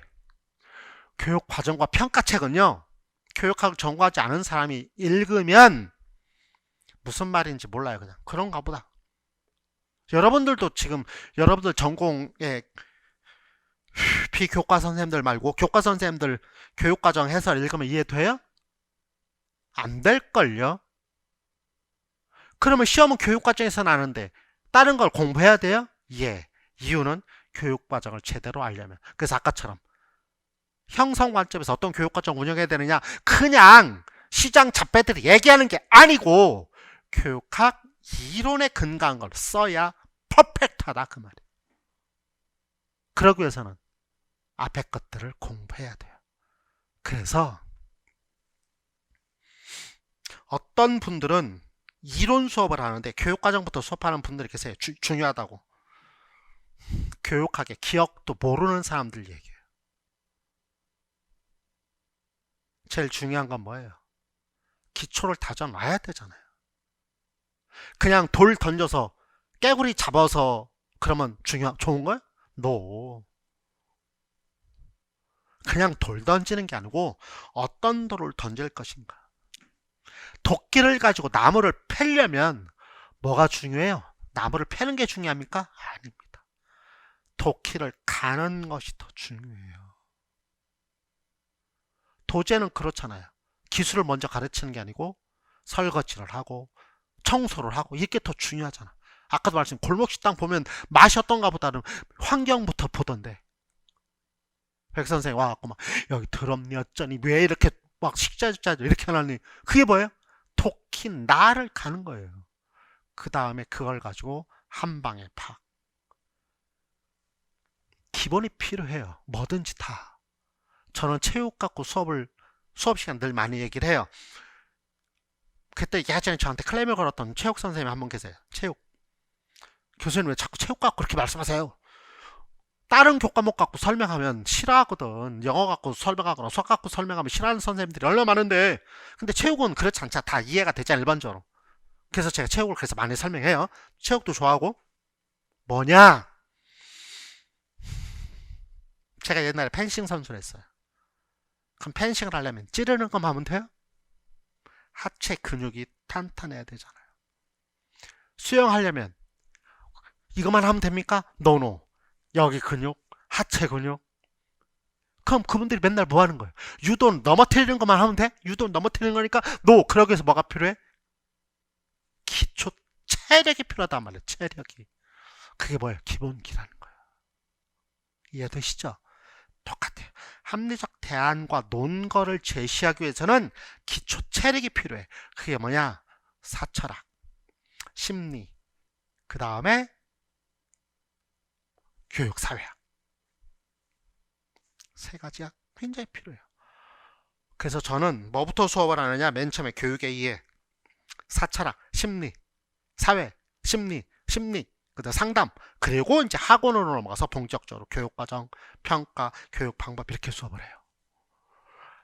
A: 교육 과정과 평가책은요, 교육학을 전공하지 않은 사람이 읽으면 무슨 말인지 몰라요. 그냥 그런가 보다. 여러분들도 지금 여러분들 전공에 비교과 선생님들 말고 교과 선생님들 교육과정 해설 읽으면 이해돼요? 안 될걸요? 그러면 시험은 교육과정에서 나는데 다른 걸 공부해야 돼요? 예. 이유는 교육과정을 제대로 알려면. 그래서 아까처럼 형성 관점에서 어떤 교육과정 운영해야 되느냐, 그냥 시장 잡배들이 얘기하는 게 아니고 교육학 이론에 근거한 걸 써야 퍼펙트하다 그 말이에요. 그러기 위해서는 앞에 것들을 공부해야 돼요. 그래서 어떤 분들은 이론 수업을 하는데 교육과정부터 수업하는 분들이 계세요. 중요하다고. 교육학의 기억도 모르는 사람들 얘기예요. 제일 중요한 건 뭐예요? 기초를 다져놔야 되잖아요. 그냥 돌 던져서 깨구리 잡아서 그러면 좋은 거야? No. 그냥 돌 던지는 게 아니고 어떤 돌을 던질 것인가. 도끼를 가지고 나무를 패려면 뭐가 중요해요? 나무를 패는 게 중요합니까? 아닙니다. 도끼를 가는 것이 더 중요해요. 도제는 그렇잖아요. 기술을 먼저 가르치는 게 아니고 설거지를 하고 청소를 하고 이게 더 중요하잖아. 아까도 말씀 골목식당 보면 맛이 어떤가 보다는 환경부터 보던데 백 선생님 와갖고 막 여기 더럽니 어쩌니 왜 이렇게 막 식자주자주 이렇게 하나니 그게 뭐예요? 토끼 나를 가는 거예요. 그 다음에 그걸 가지고 한 방에 팍. 기본이 필요해요. 뭐든지 다. 저는 체육 갖고 수업 시간 늘 많이 얘기를 해요. 그때 예전에 저한테 클레임을 걸었던 체육 선생님이 한 분 계세요. 체육. 교수님 왜 자꾸 체육 갖고 그렇게 말씀하세요? 다른 교과목 갖고 설명하면 싫어하거든. 영어 갖고 설명하거나 수학 갖고 설명하면 싫어하는 선생님들이 얼마나 많은데, 근데 체육은 그렇지 않죠. 다 이해가 되잖아, 일반적으로. 그래서 제가 체육을 그래서 많이 설명해요. 체육도 좋아하고. 뭐냐? 제가 옛날에 펜싱 선수를 했어요. 그럼 펜싱을 하려면 찌르는 것만 하면 돼요? 하체 근육이 탄탄해야 되잖아요. 수영하려면 이것만 하면 됩니까? 노노. 여기 근육, 하체 근육. 그럼 그분들이 맨날 뭐 하는 거예요? 유도는 넘어뜨리는 것만 하면 돼? 유도는 넘어뜨리는 거니까 노. 그러기 위해서 뭐가 필요해? 기초 체력이 필요하단 말이에요. 체력이. 그게 뭐예요? 기본기라는 거예요. 이해되시죠? 똑같아요. 합리적 대안과 논거를 제시하기 위해서는 기초 체력이 필요해. 그게 뭐냐? 사철학, 심리, 그 다음에 교육, 사회학. 세 가지가 굉장히 필요해요. 그래서 저는 뭐부터 수업을 하느냐? 맨 처음에 교육의 이해, 사철학, 심리, 사회, 심리, 그다음 상담, 그리고 이제 학원으로 넘어가서 본격적으로 교육과정, 평가, 교육 방법 이렇게 수업을 해요.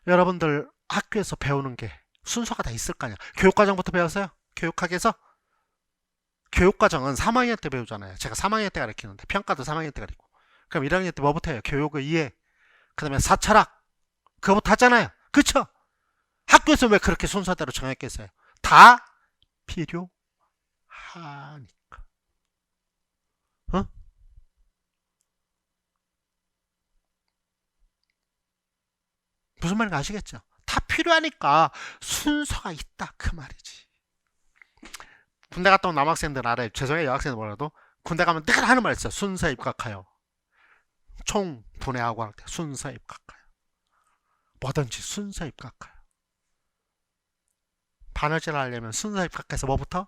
A: 여러분들 학교에서 배우는 게 순서가 다 있을 거 아니야. 교육과정부터 배웠어요? 교육학에서? 교육과정은 3학년 때 배우잖아요. 제가 3학년 때 가르치는데 평가도 3학년 때 가르치고. 그럼 1학년 때 뭐부터 해요? 교육의 이해, 그 다음에 사철학, 그거부터 하잖아요. 그쵸? 학교에서 왜 그렇게 순서대로 정했겠어요? 다 필요하니까. 어? 무슨 말인지 아시겠죠? 다 필요하니까 순서가 있다 그 말이지. 군대 갔다 온 남학생들 알아요. 죄송해요, 여학생들 뭐라도. 군대 가면 늘 하는 말 있어요. 순서 입각하여. 총 분해하고 할 때 순서 입각하여. 뭐든지 순서 입각하여. 바느질 하려면 순서 입각해서 뭐부터?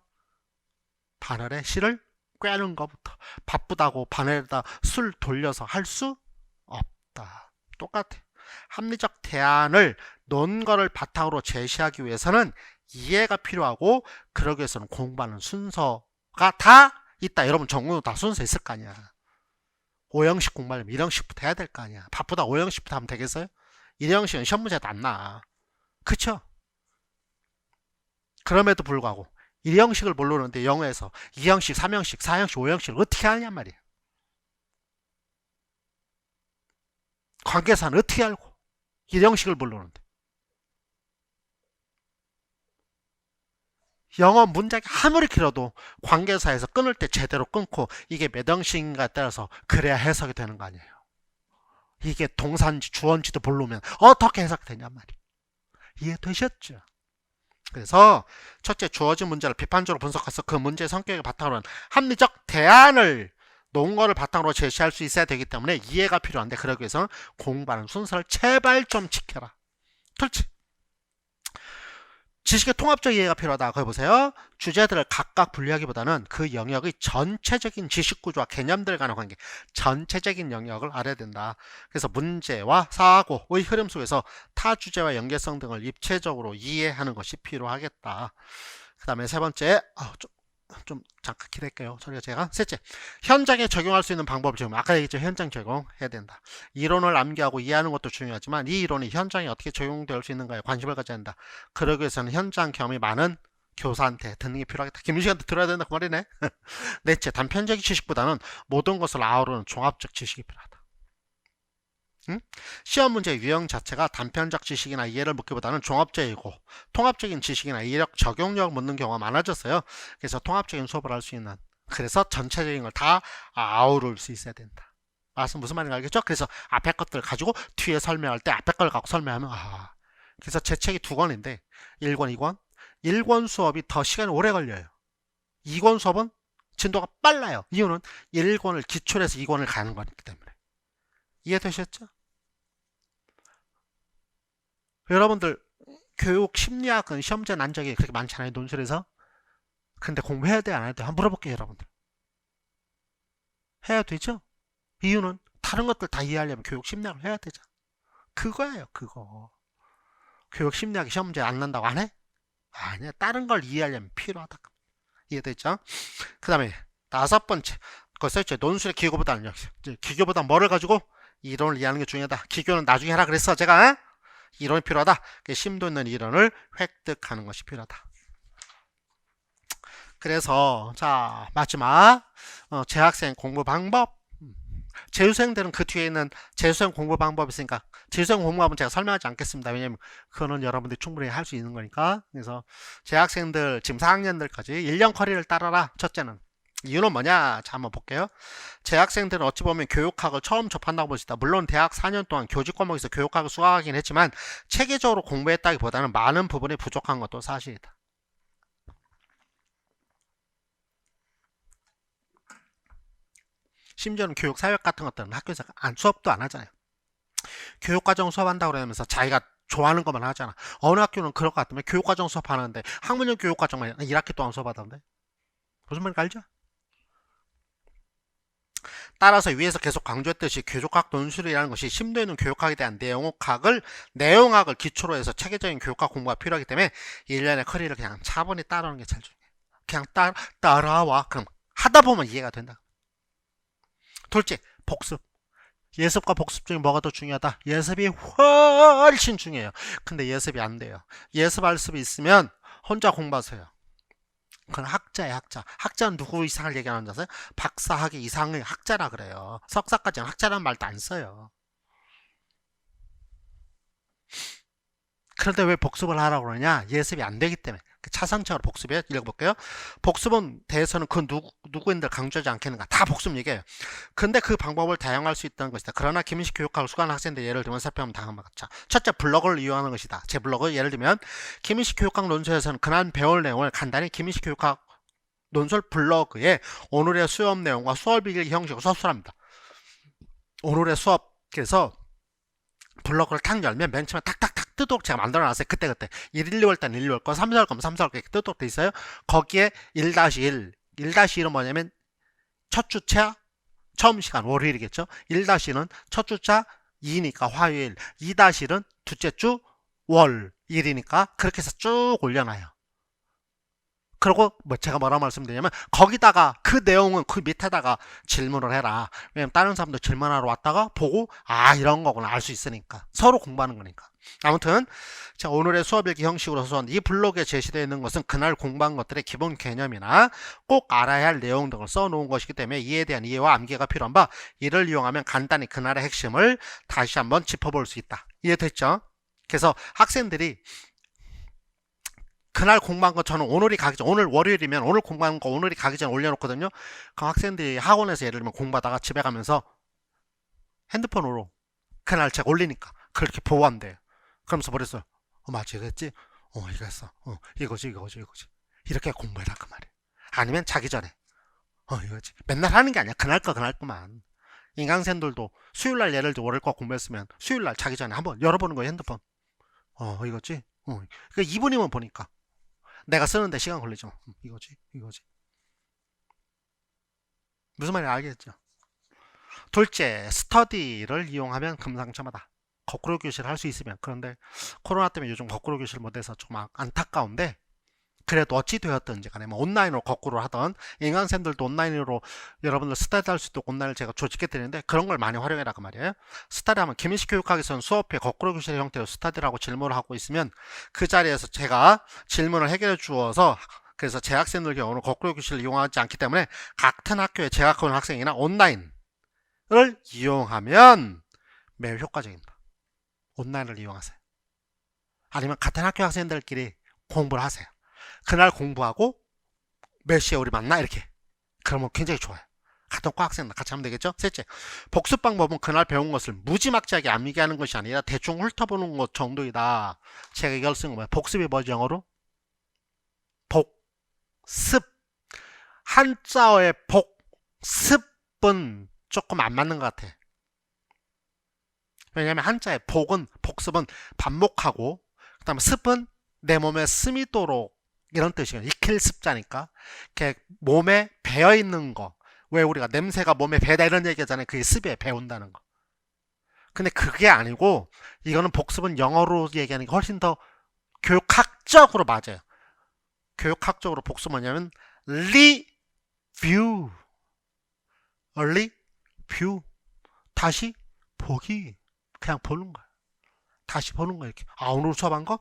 A: 바늘에 실을 꿰는 것부터. 바쁘다고 바늘에다 술 돌려서 할 수 없다. 똑같아. 합리적 대안을 논거를 바탕으로 제시하기 위해서는 이해가 필요하고, 그러기 위해서는 공부하는 순서가 다 있다. 여러분 전공도 다 순서 있을 거 아니야. 5형식 공부하려면 1형식부터 해야 될 거 아니야. 바쁘다 5형식부터 하면 되겠어요? 1형식은 시험 문제도 안 나. 그쵸? 그럼에도 불구하고 1형식을 모르는데 영어에서 2형식, 3형식, 4형식, 5형식을 어떻게 하냐 말이에요. 관계사는 어떻게 알고 1형식을 모르는데. 영어 문장이 아무리 길어도 관계사에서 끊을 때 제대로 끊고 이게 몇 형식인가에 따라서 그래야 해석이 되는 거 아니에요. 이게 동사인지 주어인지도 모르면 어떻게 해석되냔 말이에요. 이해되셨죠? 그래서 첫째, 주어진 문제를 비판적으로 분석해서 그 문제의 성격에 바탕으로 한 합리적 대안을 논거를 바탕으로 제시할 수 있어야 되기 때문에 이해가 필요한데, 그러기 위해서는 공부하는 순서를 제발 좀 지켜라. 그렇지? 지식의 통합적 이해가 필요하다. 거기 보세요. 주제들을 각각 분류하기보다는 그 영역의 전체적인 지식구조와 개념들 간의 관계, 전체적인 영역을 알아야 된다. 그래서 문제와 사고의 흐름 속에서 타 주제와 연계성 등을 입체적으로 이해하는 것이 필요하겠다. 그 다음에 세 번째, 좀 잠깐 기댈게요. 제가 셋째, 현장에 적용할 수 있는 방법을 지금 아까 얘기했죠. 현장 적용해야 된다. 이론을 암기하고 이해하는 것도 중요하지만 이 이론이 현장에 어떻게 적용될 수 있는가에 관심을 가져야 한다. 그러기 위해서는 현장 경험이 많은 교사한테 듣는 게 필요하겠다. 김윤식한테 들어야 된다 그 말이네. 넷째, 단편적인 지식보다는 모든 것을 아우르는 종합적 지식이 필요하다. 응? 시험 문제 유형 자체가 단편적 지식이나 이해를 묻기보다는 종합적이고 통합적인 지식이나 이해력, 적용력을 묻는 경우가 많아졌어요. 그래서 통합적인 수업을 할 수 있는, 그래서 전체적인 걸 다 아우를 수 있어야 된다. 무슨 말인지 알겠죠? 그래서 앞에 것들 가지고 뒤에 설명할 때 앞에 걸 갖고 설명하면 그래서 제 책이 2권인데 1권, 2권 1권 수업이 더 시간이 오래 걸려요. 2권 수업은 진도가 빨라요. 이유는 1권을 기초로 해서 2권을 가는 거기 때문에. 이해되셨죠? 여러분들 교육 심리학은 시험제 난적이 그렇게 많잖아요. 논술에서. 근데 공부해야 돼 안 해야 돼? 한번 물어볼게요. 여러분들. 해야 되죠? 이유는 다른 것들 다 이해하려면 교육 심리학을 해야 되잖아. 그거예요. 그거. 교육 심리학이 시험제 안 난다고 안 해? 아니야. 다른 걸 이해하려면 필요하다. 이해됐죠? 그 다음에 5번째, 그거 써있죠. 논술의 기교보다는요. 기교보다 뭐를 가지고? 이론을 이해하는 게 중요하다. 기교는 나중에 하라 그랬어 제가. 이론이 필요하다. 심도 있는 이론을 획득하는 것이 필요하다. 그래서 자 마지막 재학생 공부 방법. 재수생들은 그 뒤에 있는 재수생 공부 방법이 있으니까 재수생 공부 방법은 제가 설명하지 않겠습니다. 왜냐면 그거는 여러분들이 충분히 할 수 있는 거니까. 그래서 재학생들 지금 4학년들까지 1년 커리를 따라라. 첫째는 이유는 뭐냐? 자, 한번 볼게요. 재학생들은 어찌 보면 교육학을 처음 접한다고 볼 수 있다. 물론 대학 4년 동안 교직 과목에서 교육학을 수강하긴 했지만 체계적으로 공부했다기보다는 많은 부분이 부족한 것도 사실이다. 심지어는 교육사역 같은 것들은 학교에서 수업도 안 하잖아요. 교육과정 수업한다고 그러면서 자기가 좋아하는 것만 하잖아. 어느 학교는 그럴 것 같으면 교육과정 수업하는데 학문형 교육과정만 1학기 동안 수업하던데. 무슨 말인지 알죠? 따라서 위에서 계속 강조했듯이 교육학 논술이라는 것이 심도 있는 교육학에 대한 내용학을 기초로 해서 체계적인 교육학 공부가 필요하기 때문에 1년의 커리를 그냥 차분히 따라오는 게 제일 중요해요. 그냥 따라와. 그럼 하다 보면 이해가 된다. 둘째, 복습. 예습과 복습 중에 뭐가 더 중요하다? 예습이 훨씬 중요해요. 근데 예습이 안 돼요. 예습할 수 있으면 혼자 공부하세요. 그건 학자예요, 학자. 학자는 누구 이상을 얘기하는 줄 아세요? 박사학위 이상의 학자라 그래요. 석사까지는 학자라는 말도 안 써요. 그런데 왜 복습을 하라고 그러냐? 예습이 안 되기 때문에. 차선책으로 복습에 읽어볼게요. 복습은 대해서는 그 누구인들 강조하지 않겠는가? 다 복습 얘기해요. 근데 그 방법을 다양할 수 있다는 것이다. 그러나 김인식 교육학을 수강한 학생들 예를 들면 살펴보면 다음과 같죠. 첫째, 블로그를 이용하는 것이다. 제 블로그 예를 들면 김인식 교육학 논술에서는 그날 배울 내용을 간단히 김인식 교육학 논술 블로그에 오늘의 수업 내용과 수업 일기 형식으로 서술합니다. 오늘의 수업, 그래서 블로그를 탁 열면 맨 처음에 탁탁탁 뜨도록 제가 만들어놨어요. 그때그때 1, 2월 땐 1, 2월 거, 3, 4월 거면 3, 4월 거 이렇게 뜨도록 돼 있어요. 거기에 1-1, 1-1은 뭐냐면 첫 주차 처음 시간 월요일이겠죠. 1-1은 첫 주차 2니까 화요일, 2-1은 둘째 주 월일이니까 그렇게 해서 쭉 올려놔요. 그리고 뭐 제가 뭐라 말씀드리냐면 거기다가 그 내용은 그 밑에다가 질문을 해라. 왜냐면 다른 사람도 질문하러 왔다가 보고 아 이런 거구나 알 수 있으니까 서로 공부하는 거니까. 아무튼 자 오늘의 수업일기 형식으로서 이 블로그에 제시되어 있는 것은 그날 공부한 것들의 기본 개념이나 꼭 알아야 할 내용 등을 써놓은 것이기 때문에 이에 대한 이해와 암기가 필요한 바 이를 이용하면 간단히 그날의 핵심을 다시 한번 짚어볼 수 있다. 이해됐죠? 그래서 학생들이 그날 공부한 거 저는 오늘이 가기 전 오늘 월요일이면 오늘 공부한 거 오늘이 가기 전에 올려놓거든요. 그 학생들이 학원에서 예를 들면 공부하다가 집에 가면서 핸드폰으로 그날 제가 올리니까 그렇게 보고 한대요. 그러면서 뭐랬어요? 맞지 이거였지? 이거 했어. 이거지. 이렇게 공부해라 그 말이에요. 아니면 자기 전에 이거지. 맨날 하는 게 아니야. 그날 거만. 인강생들도 수요일날 예를 들어 월요일 거 공부했으면 수요일날 자기 전에 한번 열어보는 거예요 핸드폰. 이거지? 그 2분이면 보니까 내가 쓰는데 시간 걸리죠. 이거지. 무슨 말인지 알겠죠? 둘째, 스터디를 이용하면 금상첨화다. 거꾸로 교실 할 수 있으면. 그런데 코로나 때문에 요즘 거꾸로 교실 못해서 좀 안타까운데 그래도 어찌 되었든지 간에 뭐 온라인으로 거꾸로 하던 인강생들도 온라인으로 여러분들 스터디 할 수 있도록 온라인을 제가 조직해 드리는데 그런 걸 많이 활용해라 그 말이에요. 스터디 하면 김인식 교육학에서는 수업에 거꾸로 교실의 형태로 스터디라고 질문을 하고 있으면 그 자리에서 제가 질문을 해결해 주어서 그래서 재학생들 경우는 거꾸로 교실을 이용하지 않기 때문에 같은 학교에 재학하고 있는 학생이나 온라인을 이용하면 매우 효과적입니다. 온라인을 이용하세요. 아니면 같은 학교 학생들끼리 공부를 하세요. 그날 공부하고 몇 시에 우리 만나 이렇게 그러면 굉장히 좋아요. 같은 과 학생들 같이 하면 되겠죠. 셋째, 복습 방법은 그날 배운 것을 무지막지하게 암기하는 하는 것이 아니라 대충 훑어보는 것 정도이다. 제가 이걸 쓴 거예요. 복습이 뭐지 영어로? 복습. 한자어의 복습은 조금 안 맞는 것 같아. 왜냐하면 한자의 복습은 반복하고 그 다음에 습은 내 몸에 습이 도록 이런 뜻이에요. 익힐 습자니까 몸에 배어있는 거. 왜 우리가 냄새가 몸에 배다 이런 얘기 하잖아요. 그게 습에 배운다는 거. 근데 그게 아니고 이거는 복습은 영어로 얘기하는 게 훨씬 더 교육학적으로 맞아요. 교육학적으로 복습은 뭐냐면 review 다시 보기. 그냥 보는 거야. 다시 보는 거야. 이렇게. 오늘 수업한 거?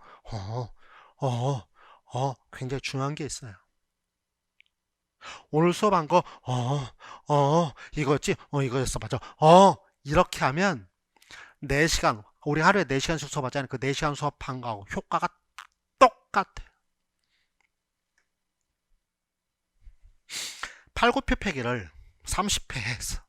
A: 굉장히 중요한 게 있어요. 오늘 수업한 거, 이거였지? 이거였어. 맞아. 이렇게 하면 4시간, 우리 하루에 4시간씩 수업하잖아요. 그 4시간 수업한 거하고 효과가 똑같아요. 팔굽혀펴기를 30회 했어.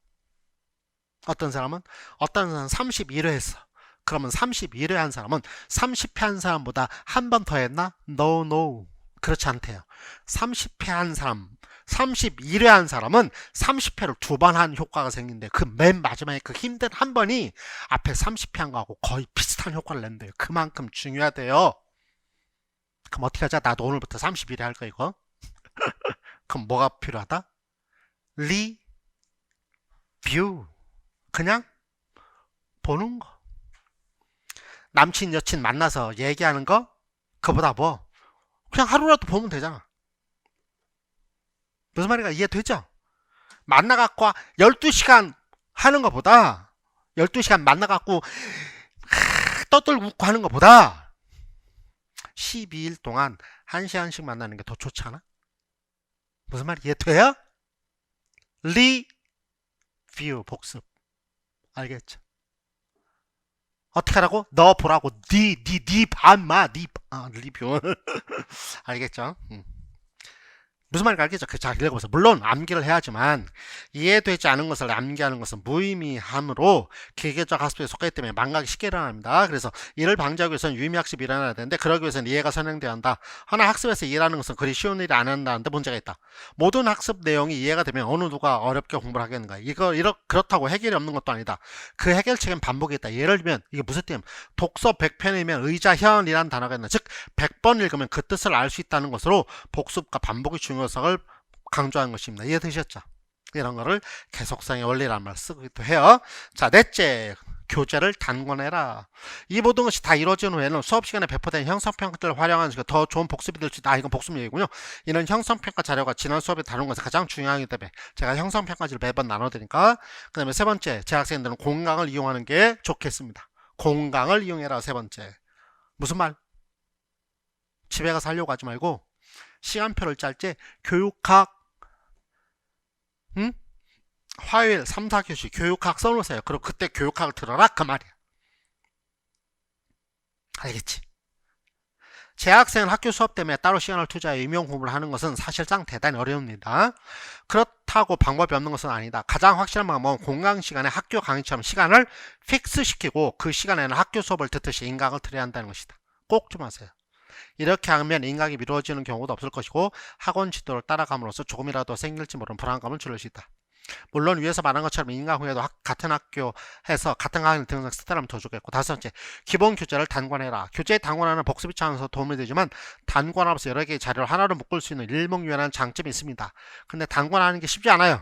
A: 어떤 사람은 31회 했어. 그러면 31회 한 사람은 30회 한 사람보다 한 번 더 했나? No. 그렇지 않대요. 30회 한 사람, 31회 한 사람은 30회를 2번 한 효과가 생긴대. 그 맨 마지막에 그 힘든 한 번이 앞에 30회 한 거하고 거의 비슷한 효과를 낸대요. 그만큼 중요하대요. 그럼 어떻게 하자? 나도 오늘부터 31회 할 거야 이거. 그럼 뭐가 필요하다? 리뷰. 그냥 보는 거. 남친 여친 만나서 얘기하는 거 그보다 뭐 그냥 하루라도 보면 되잖아. 무슨 말인가 이해되죠? 만나갖고 12시간 하는 것보다 12시간 만나갖고 떠들고 웃고 하는 것보다 12일 동안 1시간씩 만나는 게 더 좋지 않아? 무슨 말이 이해돼요? 리뷰 복습. 알겠죠? 어떻게 하라고? 너 보라고. 니 반마. 리뷰. 알겠죠? 무슨 말인지 알겠죠? 자, 읽어보세요. 물론 암기를 해야지만 이해되지 않은 것을 암기하는 것은 무의미함으로 기계적 학습에 속하기 때문에 망각이 쉽게 일어납니다. 그래서 이를 방지하기 위해서는 유의미학습이 일어나야 되는데 그러기 위해서는 이해가 선행되어야 한다. 하나 학습에서 이해하는 것은 그리 쉬운 일이 아니한다는데 문제가 있다. 모든 학습 내용이 이해가 되면 어느 누가 어렵게 공부를 하겠는가. 그렇다고 해결이 없는 것도 아니다. 그 해결책은 반복이 있다. 예를 들면 이게 무슨 뜻이냐면 독서 100편이면 의자 현이라는 단어가 있는 즉 100번 읽으면 그 뜻을 알 수 있다는 것으로 복습과 반복이 중요성을 강조하는 것입니다. 이해되셨죠? 이런 거를 계속성의 원리라는 말을 쓰기도 해요. 자, 넷째, 교재를 단권해라. 이 모든 것이 다 이루어진 후에는 수업 시간에 배포된 형성평가를 활용하는 것이 더 좋은 복습이 될 수 있다. 이건 복습 얘기군요. 이는 형성평가 자료가 지난 수업에 다룬 것이 가장 중요하기 때문에 제가 형성평가지를 매번 나눠드리니까. 그 다음에 세 번째, 재학생들은 공강을 이용하는 게 좋겠습니다. 공강을 이용해라. 세 번째. 무슨 말? 집에 가서 하려고 하지 말고 시간표를 짤 때 교육학 화요일 3, 4교시 교육학 써놓으세요. 그리고 그때 교육학을 들어라 그 말이야. 알겠지? 재학생은 학교 수업 때문에 따로 시간을 투자해 임용 공부를 하는 것은 사실상 대단히 어려웁니다. 그렇다고 방법이 없는 것은 아니다. 가장 확실한 방법은 공강 시간에 학교 강의처럼 시간을 픽스시키고 그 시간에는 학교 수업을 듣듯이 인강을 들어야 한다는 것이다. 꼭 좀 하세요. 이렇게 하면 인강이 미뤄지는 경우도 없을 것이고 학원 지도를 따라감으로써 조금이라도 생길지 모르는 불안감을 줄일 수 있다. 물론 위에서 말한 것처럼 인강 후에도 같은 학교에서 같은 강의를 듣는 것을 스타일하면 더 좋겠고. 다섯 번째, 기본 교재를 단권해라. 교재 단권하는 복습이 차원에서 도움이 되지만 단권하면서 여러 개의 자료를 하나로 묶을 수 있는 일목요연한 장점이 있습니다. 근데 단권하는 게 쉽지 않아요.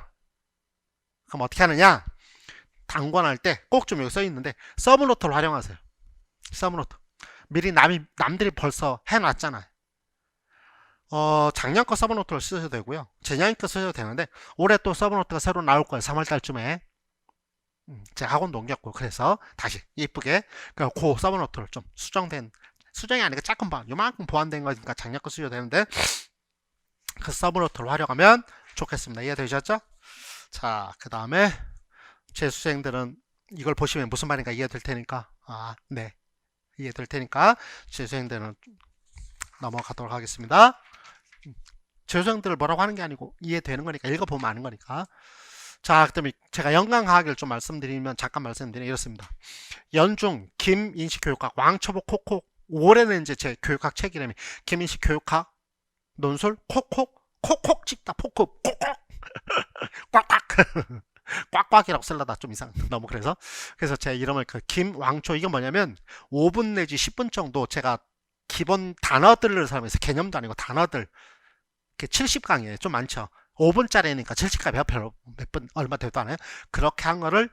A: 그럼 어떻게 하느냐? 단권할 때 꼭 좀 여기 써 있는데 서브노트를 활용하세요. 서브노트. 미리 남들이 벌써 해놨잖아요. 작년 거 서브노트를 쓰셔도 되고요. 재작년 거 쓰셔도 되는데 올해 또 서브노트가 새로 나올 거예요. 3월달쯤에. 제가 학원도 옮겼고 그래서 다시 이쁘게 그 서브노트를 좀 수정이 아니고 조금 요만큼 보완된 거니까 작년 거 쓰셔도 되는데 그 서브노트를 활용하면 좋겠습니다. 이해되셨죠? 자, 그 다음에 재수생들은 이걸 보시면 무슨 말인가 이해될 테니까 네, 이해될 테니까 재수생들은 넘어가도록 하겠습니다. 재수생들을 뭐라고 하는 게 아니고 이해되는 거니까 읽어보면 아는 거니까. 자, 그다음에 제가 연강하기를 좀 말씀드리면 잠깐 말씀드리면 이렇습니다. 연중 김인식교육학 왕초보 콕콕. 올해는 이제 제 교육학 책 이름이 김인식 교육학 논술 콕콕 찍다 폭콕 콕콕 꽉꽉 꽉꽉이라고 쓸려다 좀 이상 너무 그래서 제 이름을 그 김왕초. 이건 뭐냐면 5분 내지 10분 정도 제가 기본 단어들을 사용해서 개념도 아니고 단어들 70강이에요. 좀 많죠. 5분짜리니까 70강이 별로 몇 분 얼마 되도 않아요. 그렇게 한 거를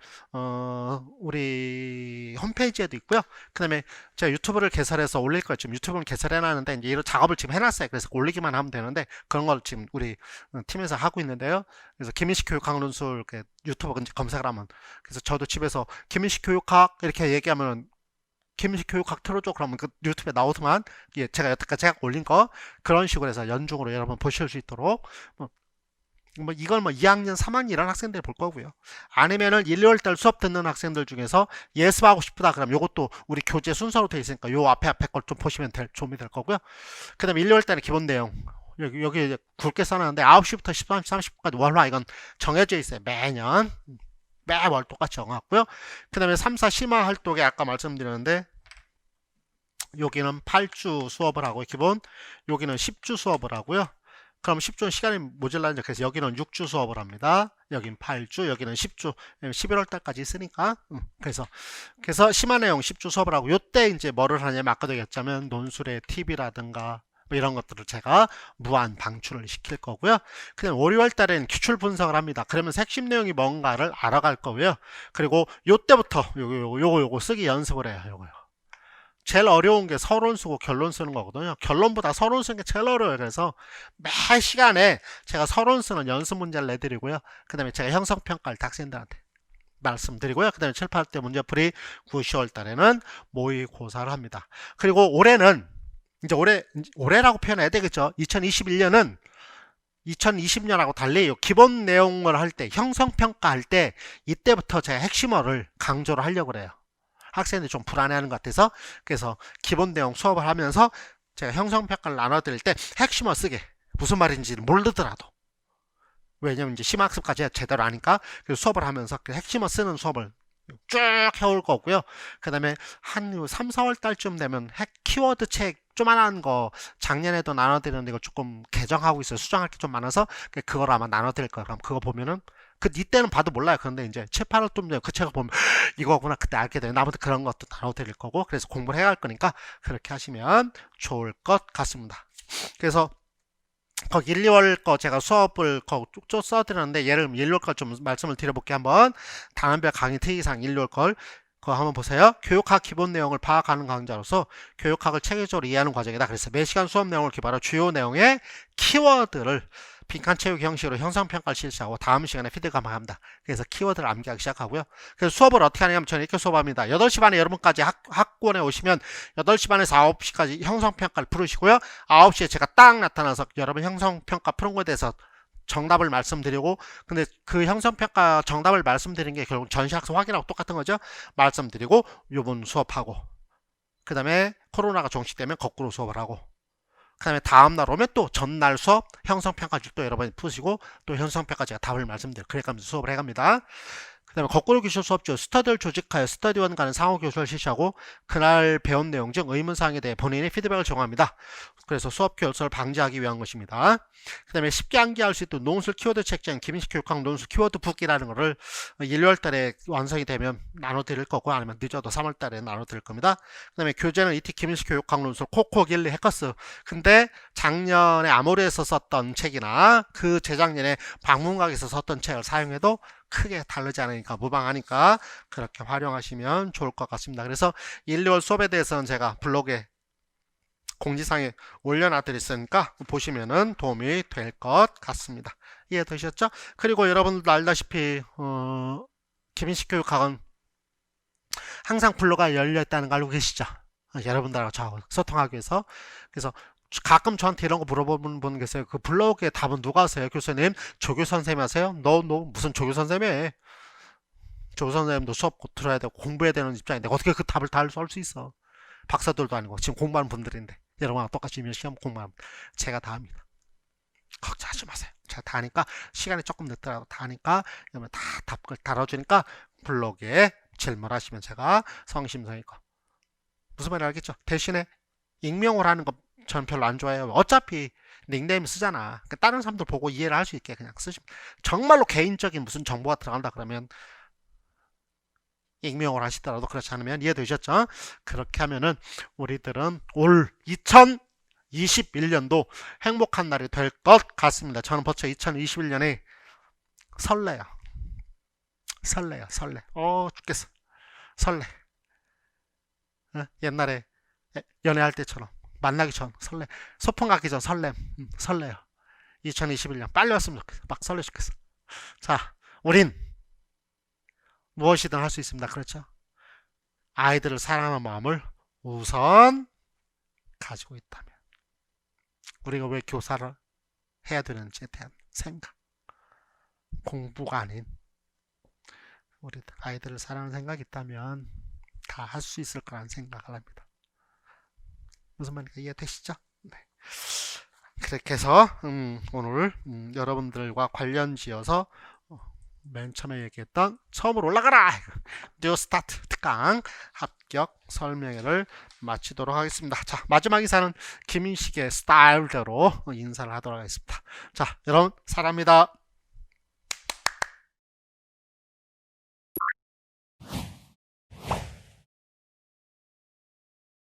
A: 우리 홈페이지에도 있고요. 그 다음에 제가 유튜브를 개설해서 올릴 거예요. 지금 유튜브를 개설해놨는데 이제 이런 작업을 지금 해놨어요. 그래서 올리기만 하면 되는데 그런 걸 지금 우리 팀에서 하고 있는데요. 그래서 김인식 교육학 논술 유튜브 검색을 하면, 그래서 저도 집에서 김인식 교육학 이렇게 얘기하면 김인식 교육학 틀어줘 그러면 그 유튜브에 나오더만, 제가 여태까지 제가 올린 거 그런 식으로 해서 연중으로 여러분 보실 수 있도록 이걸 2학년 3학년 이런 학생들이 볼 거고요. 아니면은 1, 2월달 수업 듣는 학생들 중에서 예습하고 싶다 그럼 요것도 우리 교재 순서로 되어 있으니까 요 앞에 걸 좀 보시면 도움이 될 거고요. 그 다음에 1, 2월달에 기본 내용 여기 굵게 써놨는데 9시부터 13시 30분까지 월화 이건 정해져 있어요. 매월 똑같이 정하고요. 그 다음에 3, 4 심화 활동에 아까 말씀드렸는데 여기는 8주 수업을 하고 기본, 여기는 10주 수업을 하고요. 그럼 10주는 시간이 모자라니까 그래서 여기는 6주 수업을 합니다. 여긴 8주, 여기는 10주, 11월 달까지 있으니까. 그래서 심화 내용 10주 수업을 하고, 요때 이제 뭐를 하냐면 아까도 얘기했자면 논술의 팁이라든가 뭐 이런 것들을 제가 무한 방출을 시킬 거고요. 그냥 5, 6월 달에는 기출 분석을 합니다. 그러면 핵심 내용이 뭔가를 알아갈 거고요. 그리고 요때부터 요거 쓰기 연습을 해요. 요거요. 제일 어려운 게 서론 쓰고 결론 쓰는 거거든요. 결론보다 서론 쓰는 게 제일 어려워요. 그래서 매 시간에 제가 서론 쓰는 연습 문제를 내드리고요. 그 다음에 제가 형성평가를 학생들한테 말씀드리고요. 그 다음에 7, 8대 문제풀이 9, 10월 달에는 모의고사를 합니다. 그리고 올해는 이제 올해라고 표현해야 되겠죠. 2021년은 2020년하고 달리 기본 내용을 할 때, 형성평가 할 때 이때부터 제가 핵심어를 강조를 하려고 그래요. 학생들이 좀 불안해하는 것 같아서. 그래서 기본 내용 수업을 하면서 제가 형성평가를 나눠드릴 때 핵심어 쓰게, 무슨 말인지 모르더라도, 왜냐면 이제 심학습까지 제대로 아니까 그래서 수업을 하면서 그 핵심어 쓰는 수업을 쭉 해올 거고요. 그 다음에 한 3, 4월 달쯤 되면 키워드 책 조만한 거 작년에도 나눠드렸는데 이거 조금 개정하고 있어요. 수정할 게 좀 많아서 그걸 아마 나눠드릴 거예요. 그럼 그거 보면은 이때는 봐도 몰라요. 그런데 이제 7, 8월쯤 되면 그 책을 보면 이거구나 그때 알게 돼요. 나머지 그런 것도 나눠드릴 거고, 그래서 공부를 해야 할 거니까 그렇게 하시면 좋을 것 같습니다. 그래서 거기 1, 2월 거 제가 수업을 쭉 써드렸는데, 예를 들면 1, 2월 거 좀 말씀을 드려볼게요. 한번 단원별 강의 특이사항 1, 2월 걸 그거 한번 보세요. 교육학 기본 내용을 파악하는 강좌로서 교육학을 체계적으로 이해하는 과정이다. 그래서 매시간 수업 내용을 기반으로 주요 내용의 키워드를 빈칸 채우기 형식으로 형성평가를 실시하고 다음 시간에 피드감합니다. 그래서 키워드를 암기하기 시작하고요. 그래서 수업을 어떻게 하냐면 저는 이렇게 수업합니다. 8시 반에 여러분까지 학원에 오시면 8시 반에서 9시까지 형성평가를 풀으시고요. 9시에 제가 딱 나타나서 여러분 형성평가 푸는 거에 대해서 정답을 말씀드리고, 근데 그 형성평가 정답을 말씀드린 게 결국 전시학습 확인하고 똑같은 거죠. 말씀드리고 요번 수업하고, 그 다음에 코로나가 종식되면 거꾸로 수업을 하고, 그 다음에 다음날 오면 또 전날 수업 형성평가집도 여러분이 푸시고 또 형성평가 제가 답을 말씀드려요. 그래가면서 수업을 해갑니다. 그 다음에 거꾸로 교실 수업중 스터디를 조직하여 스터디원 간의 상호 교수를 실시하고 그날 배운 내용 중 의문사항에 대해 본인의 피드백을 제공합니다. 그래서 수업 교수를 방지하기 위한 것입니다. 그 다음에 쉽게 암기할 수 있도록 논술 키워드 책장 김인식 교육학 논술 키워드 북이라는 거를 1월 달에 완성이 되면 나눠드릴 거고, 아니면 늦어도 3월 달에 나눠드릴 겁니다. 그 다음에 교재는 이티 김인식 교육학 논술 코코길리 해커스. 근데 작년에 아모레에서 썼던 책이나 그 재작년에 방문각에서 썼던 책을 사용해도 크게 다르지 않으니까 무방하니까 그렇게 활용하시면 좋을 것 같습니다. 그래서 1, 2월 수업에 대해서는 제가 블로그에 공지사항에 올려놔드렸으니까 보시면은 도움이 될 것 같습니다. 이해되셨죠? 그리고 여러분들도 알다시피 김인식 교육학은 항상 블로그가 열려있다는 걸 알고 계시죠? 여러분들하고 저하고 소통하기 위해서. 그래서 가끔 저한테 이런 거 물어보는 분 계세요. 그 블로그에 답은 누가 하세요? 교수님, 조교 선생님 하세요? 너 무슨 조교 선생님이에요? 조교 선생님도 수업 들어야 되고 공부해야 되는 입장인데 어떻게 그 답을 다 할 수 있어? 박사들도 아니고 지금 공부하는 분들인데, 여러분하고 똑같이 시험 공부하면 제가 다 합니다. 걱정하지 마세요. 제가 다 하니까, 시간이 조금 늦더라도 다 하니까, 여러분 다 답글 달아주니까 블로그에 질문하시면 제가 성심성의껏, 무슨 말인지 알겠죠? 대신에 익명으로 하는 거 저는 별로 안 좋아해요. 어차피 닉네임 쓰잖아. 그러니까 다른 사람들 보고 이해를 할 수 있게 그냥 쓰시면. 정말로 개인적인 무슨 정보가 들어간다 그러면 익명으로 하시더라도, 그렇지 않으면. 이해되셨죠? 그렇게 하면은 우리들은 올 2021년도 행복한 날이 될 것 같습니다. 저는 벌써 2021년에 설레요. 설레. 죽겠어. 설레. 옛날에 연애할 때처럼 만나기 전 설레. 소풍 가기 전 설레요. 2021년 빨리 왔으면 좋겠어. 막 설레 죽겠어. 자, 우린 무엇이든 할 수 있습니다. 그렇죠? 아이들을 사랑하는 마음을 우선 가지고 있다면, 우리가 왜 교사를 해야 되는지에 대한 생각, 공부가 아닌 우리 아이들을 사랑하는 생각이 있다면 다 할 수 있을 거라는 생각을 합니다. 무슨 말인가 이해되시죠? 네. 그렇게 해서 오늘 여러분들과 관련 지어서 맨 처음에 얘기했던 처음으로 올라가라! 뉴 스타트 특강 합격 설명회를 마치도록 하겠습니다. 자, 마지막 인사는 김인식의 스타일대로 인사를 하도록 하겠습니다. 자, 여러분 사랑합니다.